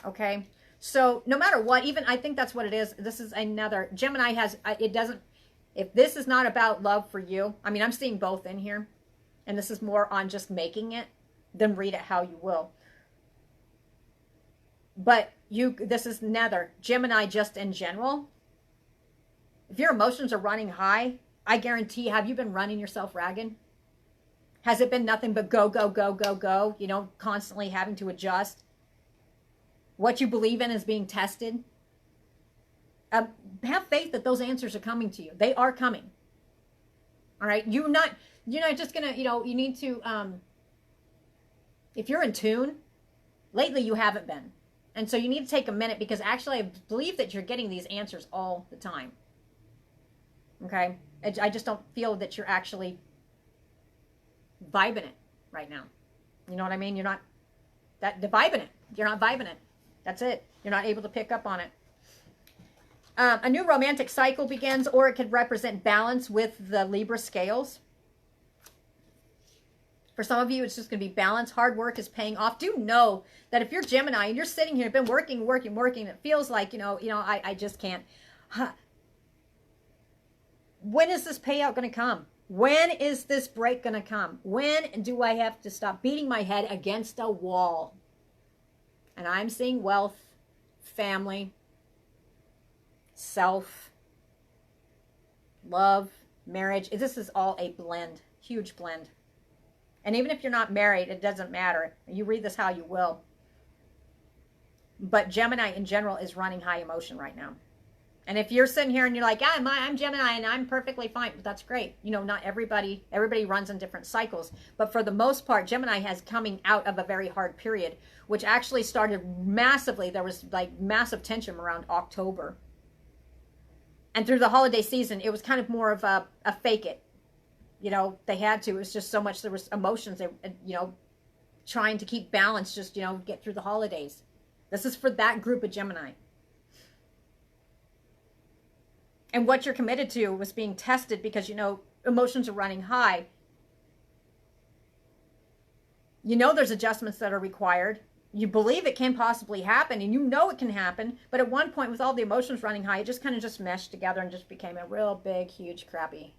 Okay. So no matter what, even I think that's what it is. This is another, Gemini has, it doesn't, if this is not about love for you, I mean, I'm seeing both in here. And this is more on just making it, then read it how you will. But this is another, Gemini just in general. If your emotions are running high, I guarantee, have you been running yourself ragged? Has it been nothing but go, go, go, go, go? You know, constantly having to adjust. What you believe in is being tested. Have faith that those answers are coming to you. They are coming. All right? You're not just going to, you know, you need to, if you're in tune, lately you haven't been. And so you need to take a minute because actually I believe that you're getting these answers all the time. Okay? I just don't feel that you're actually vibing it right now. You know what I mean? You're not vibing it. You're not vibing it. That's it. You're not able to pick up on it. A new romantic cycle begins, or it could represent balance with the Libra scales. For some of you, it's just going to be balance. Hard work is paying off. Do know that if you're Gemini and you're sitting here, been working, it feels like, I just can't. When is this payout going to come? When is this break going to come? When do I have to stop beating my head against a wall? And I'm seeing wealth, family, self, love, marriage. This is all a blend, huge blend. And even if you're not married, it doesn't matter. You read this how you will. But Gemini in general is running high emotion right now. And if you're sitting here and you're like, yeah, I'm Gemini and I'm perfectly fine, that's great. You know, not everybody runs in different cycles. But for the most part, Gemini has coming out of a very hard period, which actually started massively. There was like massive tension around October. And through the holiday season, it was kind of more of a fake it. You know, they had to. It was just so much. There was emotions, trying to keep balance, just, get through the holidays. This is for that group of Gemini. And what you're committed to was being tested because, emotions are running high. There's adjustments that are required. You believe it can possibly happen, and it can happen. But at one point, with all the emotions running high, it just kind of just meshed together and just became a real big, huge, crappy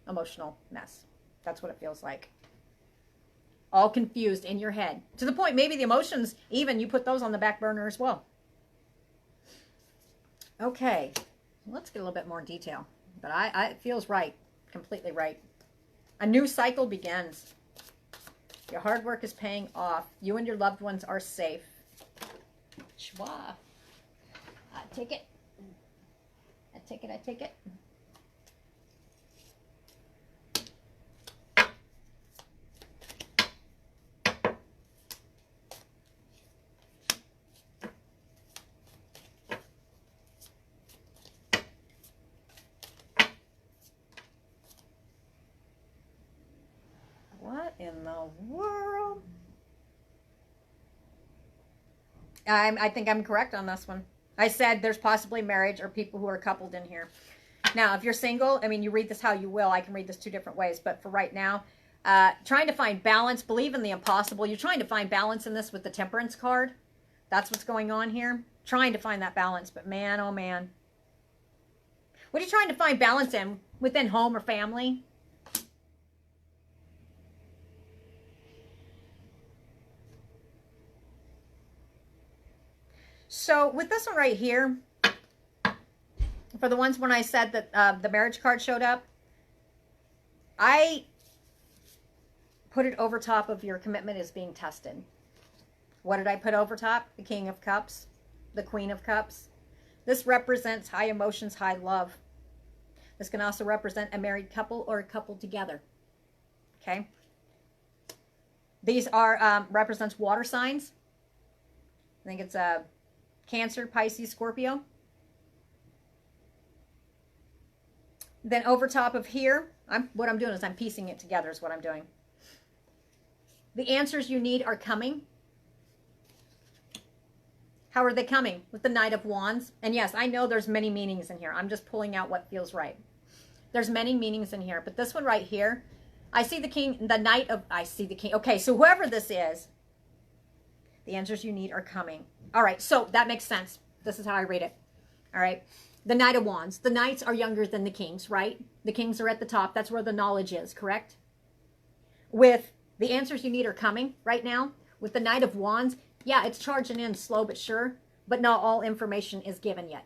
emotional mess. That's what it feels like. all confused in your head. To the point, maybe the emotions, even you put those on the back burner as well. Okay, let's get a little bit more detail. But it feels right, completely right. A new cycle begins. Your hard work is paying off. You and your loved ones are safe. Schwa. I take it. I take it. I take it. What in the world? I think I'm correct on this one. I said there's possibly marriage or people who are coupled in here. Now, if you're single, I mean, you read this how you will. I can read this two different ways. But for right now, trying to find balance, believe in the impossible. You're trying to find balance in this with the Temperance card. That's what's going on here. Trying to find that balance. But man, oh man. What are you trying to find balance in? Within home or family? So with this one right here, for the ones when I said that the marriage card showed up, I put it over top of your commitment is being tested. What did I put over top? The King of Cups, the Queen of Cups. This represents high emotions, high love. This can also represent a married couple or a couple together. Okay. These are represents water signs. I think it's a Cancer, Pisces, Scorpio. Then over top of here, what I'm doing is I'm piecing it together is what I'm doing. The answers you need are coming. How are they coming? With the Knight of Wands. And yes, I know there's many meanings in here. I'm just pulling out what feels right. There's many meanings in here. But this one right here, I see the King, the Knight of, I see the King. Okay, so whoever this is, the answers you need are coming. All right, so that makes sense. This is how I read it. All right. The Knight of Wands. The Knights are younger than the Kings, right? The Kings are at the top. That's where the knowledge is, correct? With the answers you need are coming right now. With the Knight of Wands, yeah, it's charging in slow but sure, but not all information is given yet.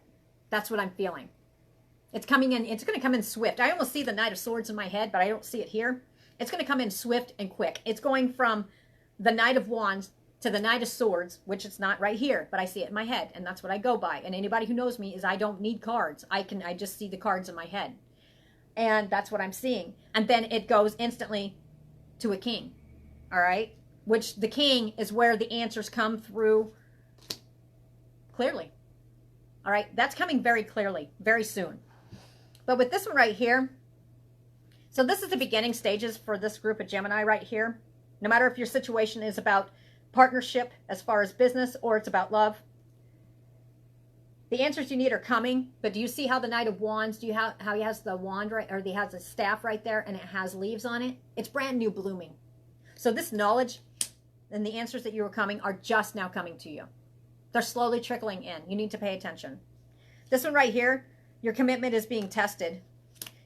That's what I'm feeling. It's coming in. It's going to come in swift. I almost see the Knight of Swords in my head, but I don't see it here. It's going to come in swift and quick. It's going from the Knight of Wands to the Knight of Swords, which it's not right here, but I see it in my head, and that's what I go by. And anybody who knows me is I don't need cards. I just see the cards in my head. And that's what I'm seeing. And then it goes instantly to a king. All right? Which the king is where the answers come through clearly. All right? That's coming very clearly, very soon. But with this one right here, so this is the beginning stages for this group of Gemini right here. No matter if your situation is about partnership as far as business or it's about love, the answers you need are coming. But do you see how the Knight of Wands, do you have how he has the wand right, or he has a staff right there and it has leaves on it? It's brand new blooming. So this knowledge and the answers that you were coming are just now coming to you. They're slowly trickling in. You need to pay attention. This one right here, your commitment is being tested.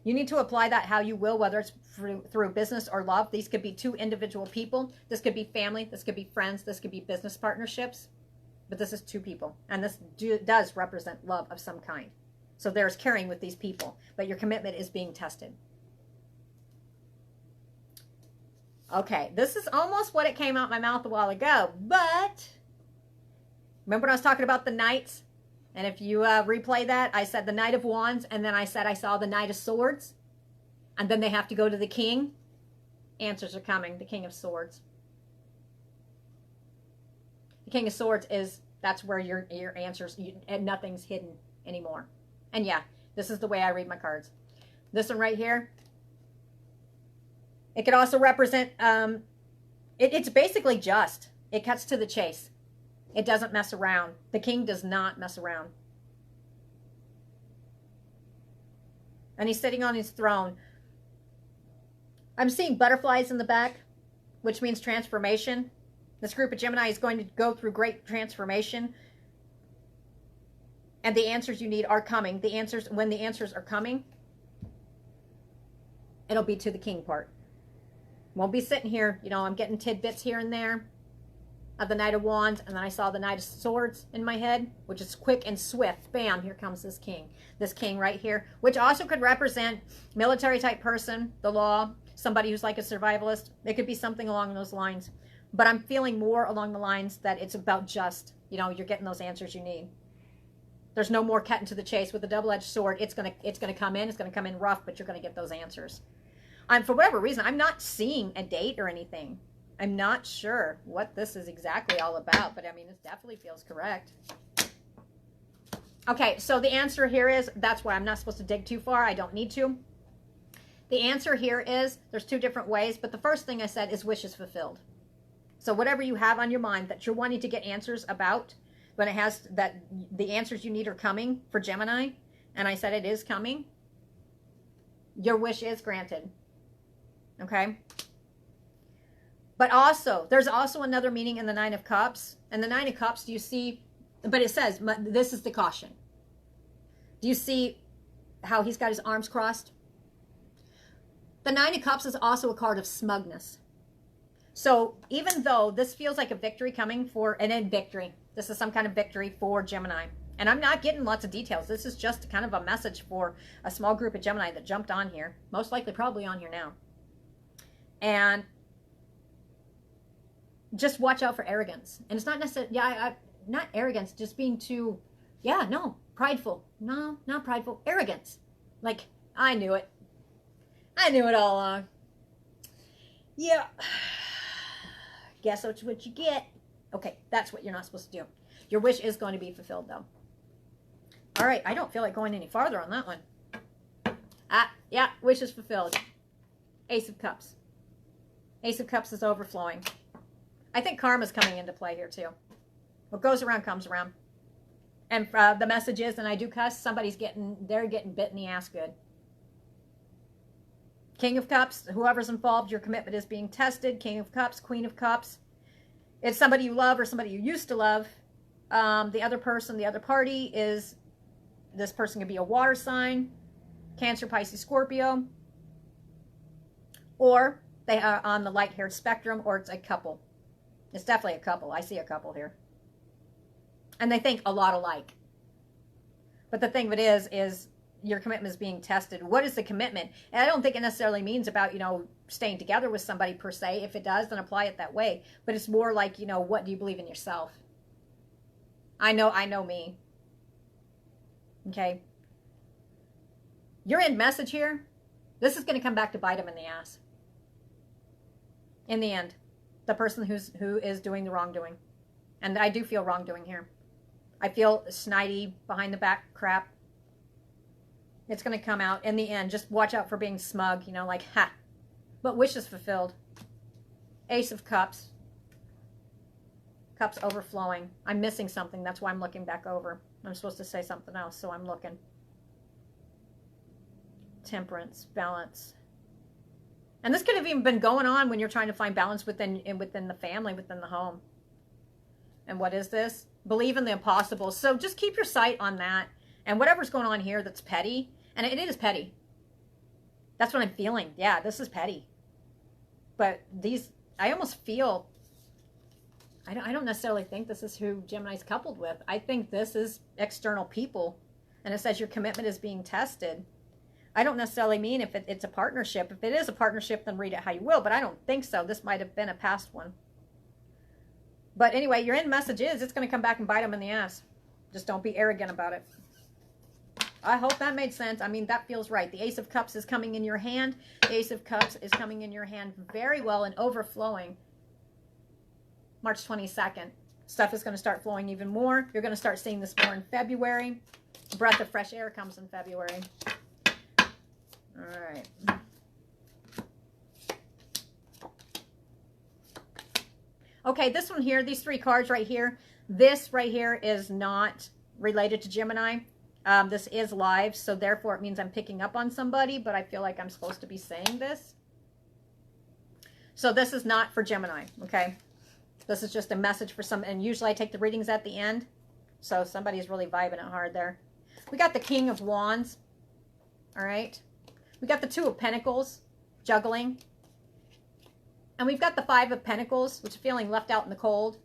You need to apply that how you will, whether it's through business or love. These could be two individual people. This could be family. This could be friends. This could be business partnerships. But this is two people. And this does represent love of some kind. So there's caring with these people. But your commitment is being tested. Okay, this is almost what it came out my mouth a while ago. But remember when I was talking about the knights? And if you replay that, I said the Knight of Wands, and then I said I saw the Knight of Swords. And then they have to go to the King. Answers are coming, the King of Swords. The King of Swords is, that's where your answers, and nothing's hidden anymore. And yeah, this is the way I read my cards. This one right here, it could also represent, it's basically just. It cuts to the chase. It doesn't mess around. The king does not mess around. And he's sitting on his throne. I'm seeing butterflies in the back, which means transformation. This group of Gemini is going to go through great transformation. And the answers you need are coming. The answers, when the answers are coming, it'll be to the king part. Won't be sitting here, you know, I'm getting tidbits here and there of the Knight of Wands, and then I saw the Knight of Swords in my head, which is quick and swift. Bam, here comes this king right here, which also could represent military type person, the law, somebody who's like a survivalist. It could be something along those lines, but I'm feeling more along the lines that it's about just, you know, you're getting those answers you need. There's no more cutting to the chase with a double-edged sword. It's gonna come in. It's gonna come in rough, but you're gonna get those answers. For whatever reason, I'm not seeing a date or anything. I'm not sure what this is exactly all about, but I mean, it definitely feels correct. Okay, so the answer here is, that's why I'm not supposed to dig too far. I don't need to. The answer here is, there's two different ways, but the first thing I said is wishes fulfilled. So whatever you have on your mind that you're wanting to get answers about, when it has that the answers you need are coming for Gemini, and I said it is coming, your wish is granted. Okay? But also, there's also another meaning in the Nine of Cups. And the Nine of Cups, do you see, but it says, this is the caution. Do you see how he's got his arms crossed? The Nine of Cups is also a card of smugness. So even though this feels like a victory coming for, an end victory, this is some kind of victory for Gemini. And I'm not getting lots of details. This is just kind of a message for a small group of Gemini that jumped on here. Most likely probably on here now. And just watch out for arrogance. And it's not necessarily, not arrogance, just being too, prideful. No, not prideful. Arrogance. Like, I knew it. I knew it all along. Yeah. Guess that's what you get. Okay, that's what you're not supposed to do. Your wish is going to be fulfilled, though. All right, I don't feel like going any farther on that one. Yeah, wish is fulfilled. Ace of Cups. Ace of Cups is overflowing. I think karma's coming into play here, too. What goes around comes around. And the message is, and I do cuss, they're getting bit in the ass good. King of Cups, whoever's involved, your commitment is being tested. King of Cups, Queen of Cups. It's somebody you love or somebody you used to love. The other person, the other party is, this person could be a water sign, Cancer, Pisces, Scorpio, or they are on the light-haired spectrum, or it's a couple. It's definitely a couple. I see a couple here. And they think a lot alike. But the thing of it is your commitment is being tested. What is the commitment? And I don't think it necessarily means about, staying together with somebody per se. If it does, then apply it that way. But it's more like, what do you believe in yourself? I know me. Okay? Your end message here, this is going to come back to bite him in the ass. In the end. The person who is doing the wrongdoing. And I do feel wrongdoing here. I feel snidey, behind the back crap. It's going to come out in the end. Just watch out for being smug, like, ha. But wish is fulfilled. Ace of Cups. Cups overflowing. I'm missing something. That's why I'm looking back over. I'm supposed to say something else, so I'm looking. Temperance, balance. And this could have even been going on when you're trying to find balance within the family, within the home. And what is this? Believe in the impossible. So just keep your sight on that. And whatever's going on here that's petty, and it is petty. That's what I'm feeling. Yeah, this is petty. But I almost feel, I don't necessarily think this is who Gemini's coupled with. I think this is external people. And it says your commitment is being tested. I don't necessarily mean if it's a partnership. If it is a partnership, then read it how you will. But I don't think so. This might have been a past one. But anyway, your end message is it's going to come back and bite them in the ass. Just don't be arrogant about it. I hope that made sense. I mean, that feels right. The Ace of Cups is coming in your hand. The Ace of Cups is coming in your hand very well and overflowing. March 22nd. Stuff is going to start flowing even more. You're going to start seeing this more in February. A breath of fresh air comes in February. All right. Okay, this one here, these three cards right here, this right here is not related to Gemini. This is live, so therefore it means I'm picking up on somebody, but I feel like I'm supposed to be saying this. So this is not for Gemini, okay? This is just a message for some, and usually I take the readings at the end, so somebody's really vibing it hard there. We got the King of Wands, all right? We got the Two of Pentacles, juggling. And we've got the Five of Pentacles, which is feeling left out in the cold.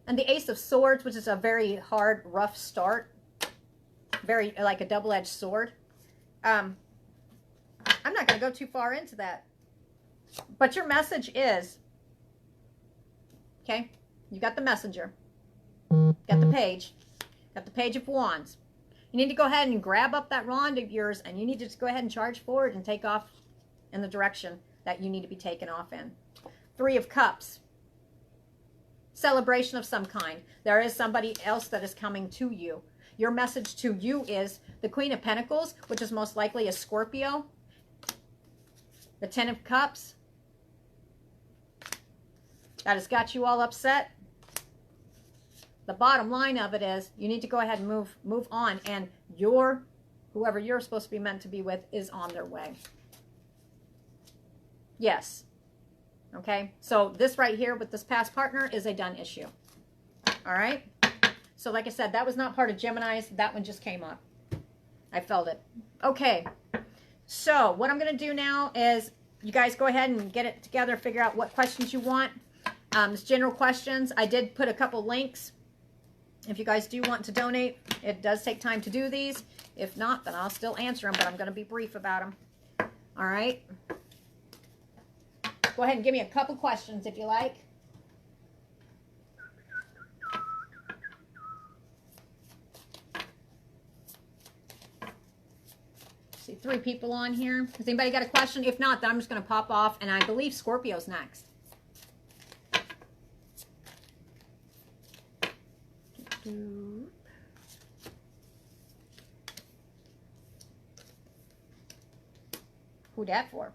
And the Ace of Swords, which is a very hard, rough start. Very like a double-edged sword. I'm not going to go too far into that. But your message is, okay, you got the Messenger. Got the Page. Got the Page of Wands. You need to go ahead and grab up that wand of yours, and you need to just go ahead and charge forward and take off in the direction that you need to be taken off in. Three of Cups. Celebration of some kind. There is somebody else that is coming to you. Your message to you is the Queen of Pentacles, which is most likely a Scorpio. The Ten of Cups. That has got you all upset. The bottom line of it is you need to go ahead and move on, and whoever you're supposed to be meant to be with is on their way. Yes. Okay, so this right here with this past partner is a done issue. All right. So like I said, that was not part of Gemini's. That one just came up. I felt it. Okay. So what I'm going to do now is you guys go ahead and get it together, figure out what questions you want. It's general questions. I did put a couple links. If you guys do want to donate, it does take time to do these. If not, then I'll still answer them, but I'm going to be brief about them. All right. Go ahead and give me a couple questions if you like. See 3 people on here. Has anybody got a question? If not, then I'm just going to pop off, and I believe Scorpio's next. Who that for?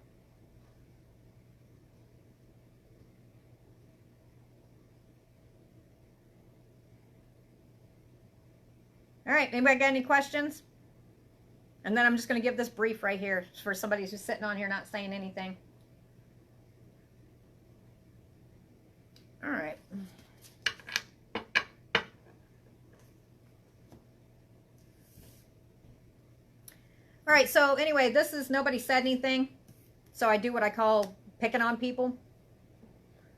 All right, anybody got any questions? And then I'm just going to give this brief right here for somebody who's sitting on here not saying anything. All right. All right, so anyway, this is nobody said anything. So I do what I call picking on people.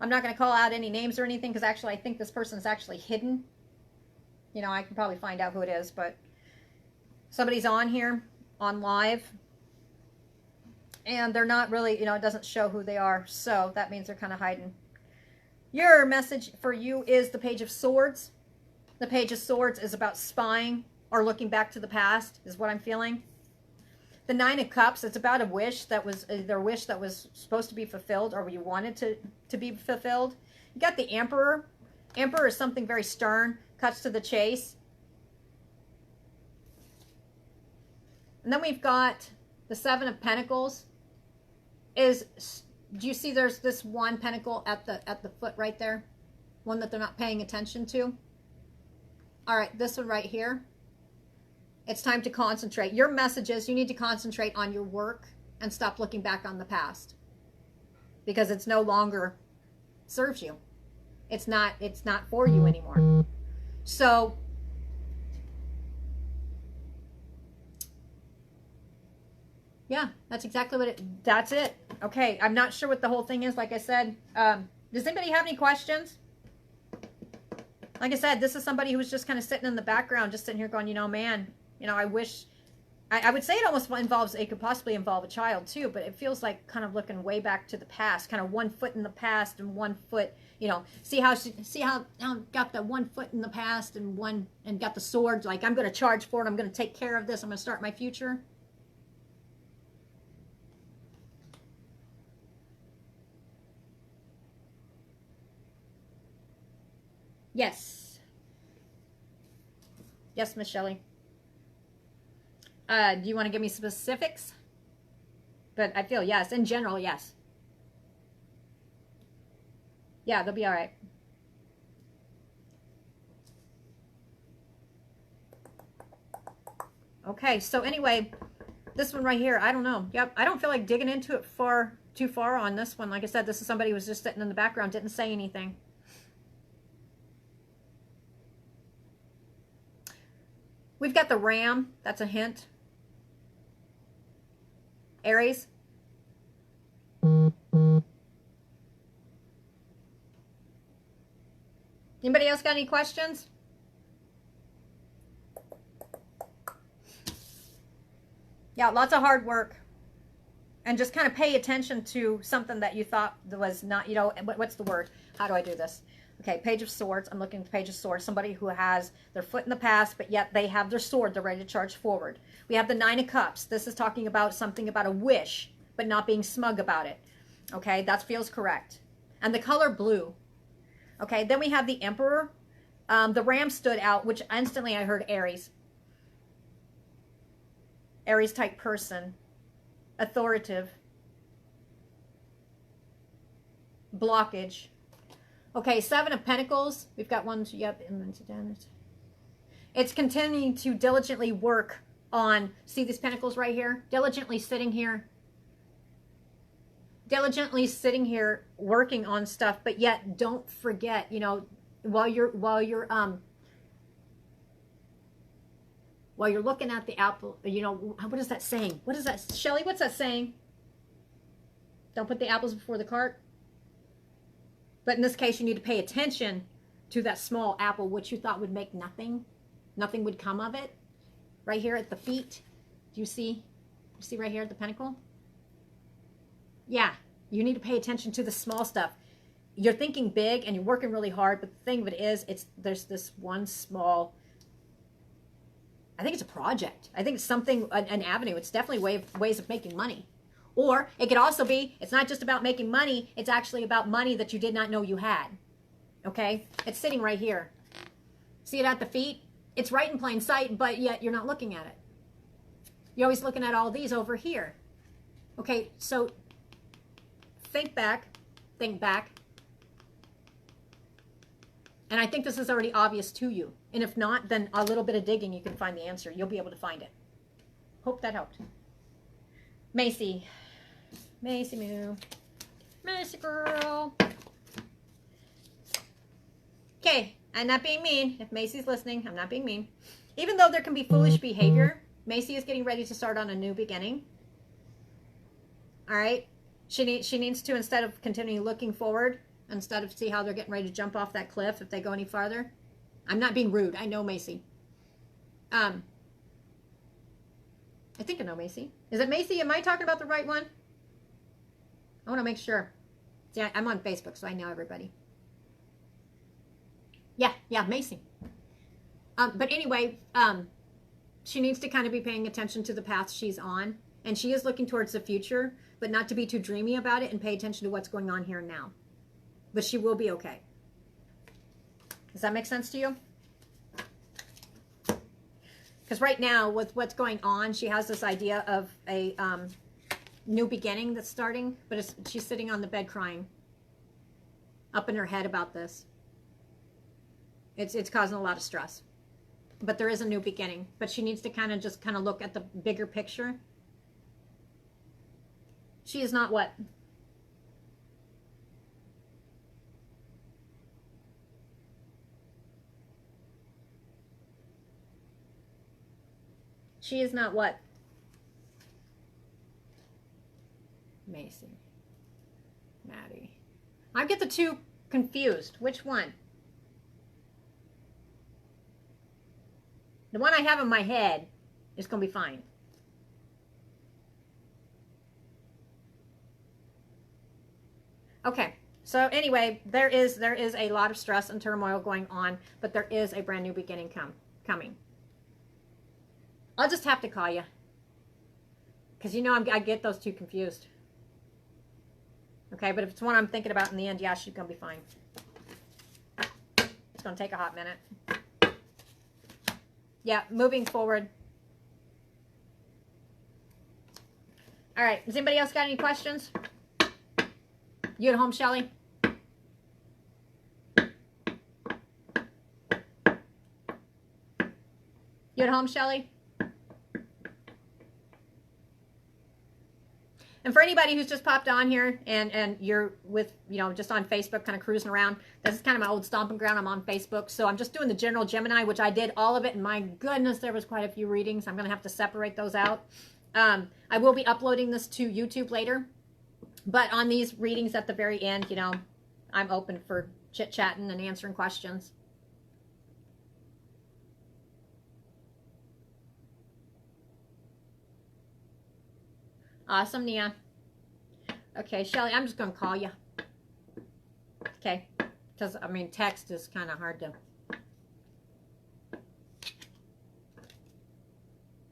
I'm not going to call out any names or anything because actually I think this person is actually hidden. You know, I can probably find out who it is, but somebody's on here, on live, and they're not really, you know, it doesn't show who they are, so that means they're kind of hiding. Your message for you is the Page of Swords. The Page of Swords is about spying or looking back to the past, is what I'm feeling. The Nine of Cups, it's about a wish that was, their wish that was supposed to be fulfilled, or you wanted to be fulfilled. You got the Emperor. Emperor is something very stern, cuts to the chase. And then we've got the Seven of Pentacles. Do you see there's this one pentacle at the foot right there? One that they're not paying attention to. All right, this one right here. It's time to concentrate. Your message is you need to concentrate on your work and stop looking back on the past. Because it's no longer serves you. It's not for you anymore. So yeah, that's exactly what that's it. Okay, I'm not sure what the whole thing is, like I said. Does anybody have any questions? Like I said, this is somebody who was just kind of sitting in the background, just sitting here going, you know, man, you know, I wish, I would say it almost involves, it could possibly involve a child too, but it feels like kind of looking way back to the past, kind of one foot in the past and one foot, you know, see how got the one foot in the past and got the sword, like I'm going to charge for it, I'm going to take care of this, I'm going to start my future. Yes. Yes, Miss Shelley. Do you want to give me specifics? But I feel yes. In general, yes. Yeah, they'll be all right. Okay, so anyway, this one right here, I don't know. Yep, I don't feel like digging into it too far on this one. Like I said, this is somebody who was just sitting in the background, didn't say anything. We've got the Ram. That's a hint. Aries. Anybody else got any questions? Yeah, lots of hard work. And just kind of pay attention to something that you thought was not, you know, what's the word? How do I do this? Okay, Page of Swords. I'm looking at the Page of Swords. Somebody who has their foot in the past, but yet they have their sword. They're ready to charge forward. We have the Nine of Cups. This is talking about something about a wish, but not being smug about it. Okay, that feels correct. And the color blue. Okay, then we have the Emperor. The Ram stood out, which instantly I heard Aries. Aries type person. Authoritative. Blockage. Okay, Seven of Pentacles. We've got one, yep. It's continuing to diligently work on, see these pentacles right here? Diligently sitting here. Diligently sitting here working on stuff, but yet don't forget, you know, while you're looking at the apple, you know, what is that saying? What is that, Shelly? What's that saying? Don't put the apples before the cart. But in this case, you need to pay attention to that small apple, which you thought would make nothing. Nothing would come of it. Right here at the feet. Do you see? You see right here at the pentacle? Yeah, you need to pay attention to the small stuff. You're thinking big and you're working really hard, but the thing of it is, there's this one small, I think it's a project. I think it's something, an avenue. It's definitely ways of making money. Or it could also be, it's not just about making money, it's actually about money that you did not know you had. Okay? It's sitting right here. See it at the feet? It's right in plain sight, but yet you're not looking at it. You're always looking at all these over here. Okay, so think back. And I think this is already obvious to you. And if not, then a little bit of digging, you can find the answer. You'll be able to find it. Hope that helped. Macy. Macy Moo. Macy girl. Okay, I'm not being mean. If Macy's listening, I'm not being mean. Even though there can be foolish behavior, Macy is getting ready to start on a new beginning. All right? She needs to, instead of continuing looking forward, instead of see how they're getting ready to jump off that cliff if they go any farther. I'm not being rude. I know Macy. I think I know Macy. Is it Macy? Am I talking about the right one? I want to make sure. See, I'm on Facebook, so I know everybody. Yeah, Macy. But anyway, she needs to kind of be paying attention to the path she's on. And she is looking towards the future, but not to be too dreamy about it and pay attention to what's going on here and now. But she will be okay. Does that make sense to you? Because right now, with what's going on, she has this idea of a new beginning that's starting, but she's sitting on the bed crying, up in her head about this. It's causing a lot of stress. But there is a new beginning. But she needs to kind of look at the bigger picture. She is not what? She is not what? Macy. Maddie. I get the two confused. Which one? The one I have in my head is going to be fine. Okay. So anyway, there is a lot of stress and turmoil going on, but there is a brand new beginning coming. I'll just have to call you. Because you know I get those two confused. Okay, but if it's one I'm thinking about in the end, yeah, she's going to be fine. It's going to take a hot minute. Yeah, moving forward. All right, has anybody else got any questions? You at home, Shelly? You at home, Shelly? And for anybody who's just popped on here and you're with, you know, just on Facebook kind of cruising around, this is kind of my old stomping ground. I'm on Facebook. So I'm just doing the general Gemini, which I did all of it. And my goodness, there was quite a few readings. I'm going to have to separate those out. I will be uploading this to YouTube later. But on these readings at the very end, you know, I'm open for chit-chatting and answering questions. Awesome, Nia. Okay, Shelly, I'm just going to call you. Okay, because, I mean, text is kind of hard to...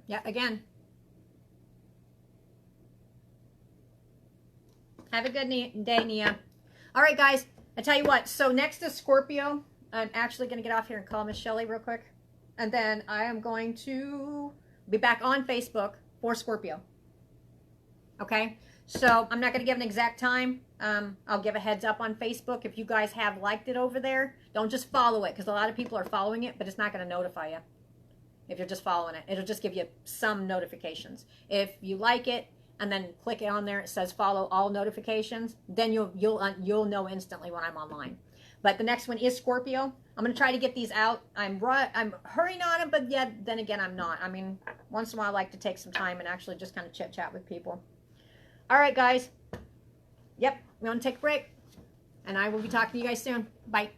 Yeah, again. Have a good day, Nia. All right, guys, I tell you what. So next is Scorpio. I'm actually going to get off here and call Miss Shelly real quick. And then I am going to be back on Facebook for Scorpio. Okay? So I'm not going to give an exact time. I'll give a heads up on Facebook. If you guys have liked it over there, don't just follow it, because a lot of people are following it, but it's not going to notify you if you're just following it. It'll just give you some notifications. If you like it and then click it on there, it says follow all notifications, then you'll know instantly when I'm online. But the next one is Scorpio. I'm going to try to get these out. I'm hurrying on them, but yet then again I'm not. I mean, once in a while I like to take some time and actually just kind of chit chat with people. All right, guys. Yep, we're going to take a break, and I will be talking to you guys soon. Bye.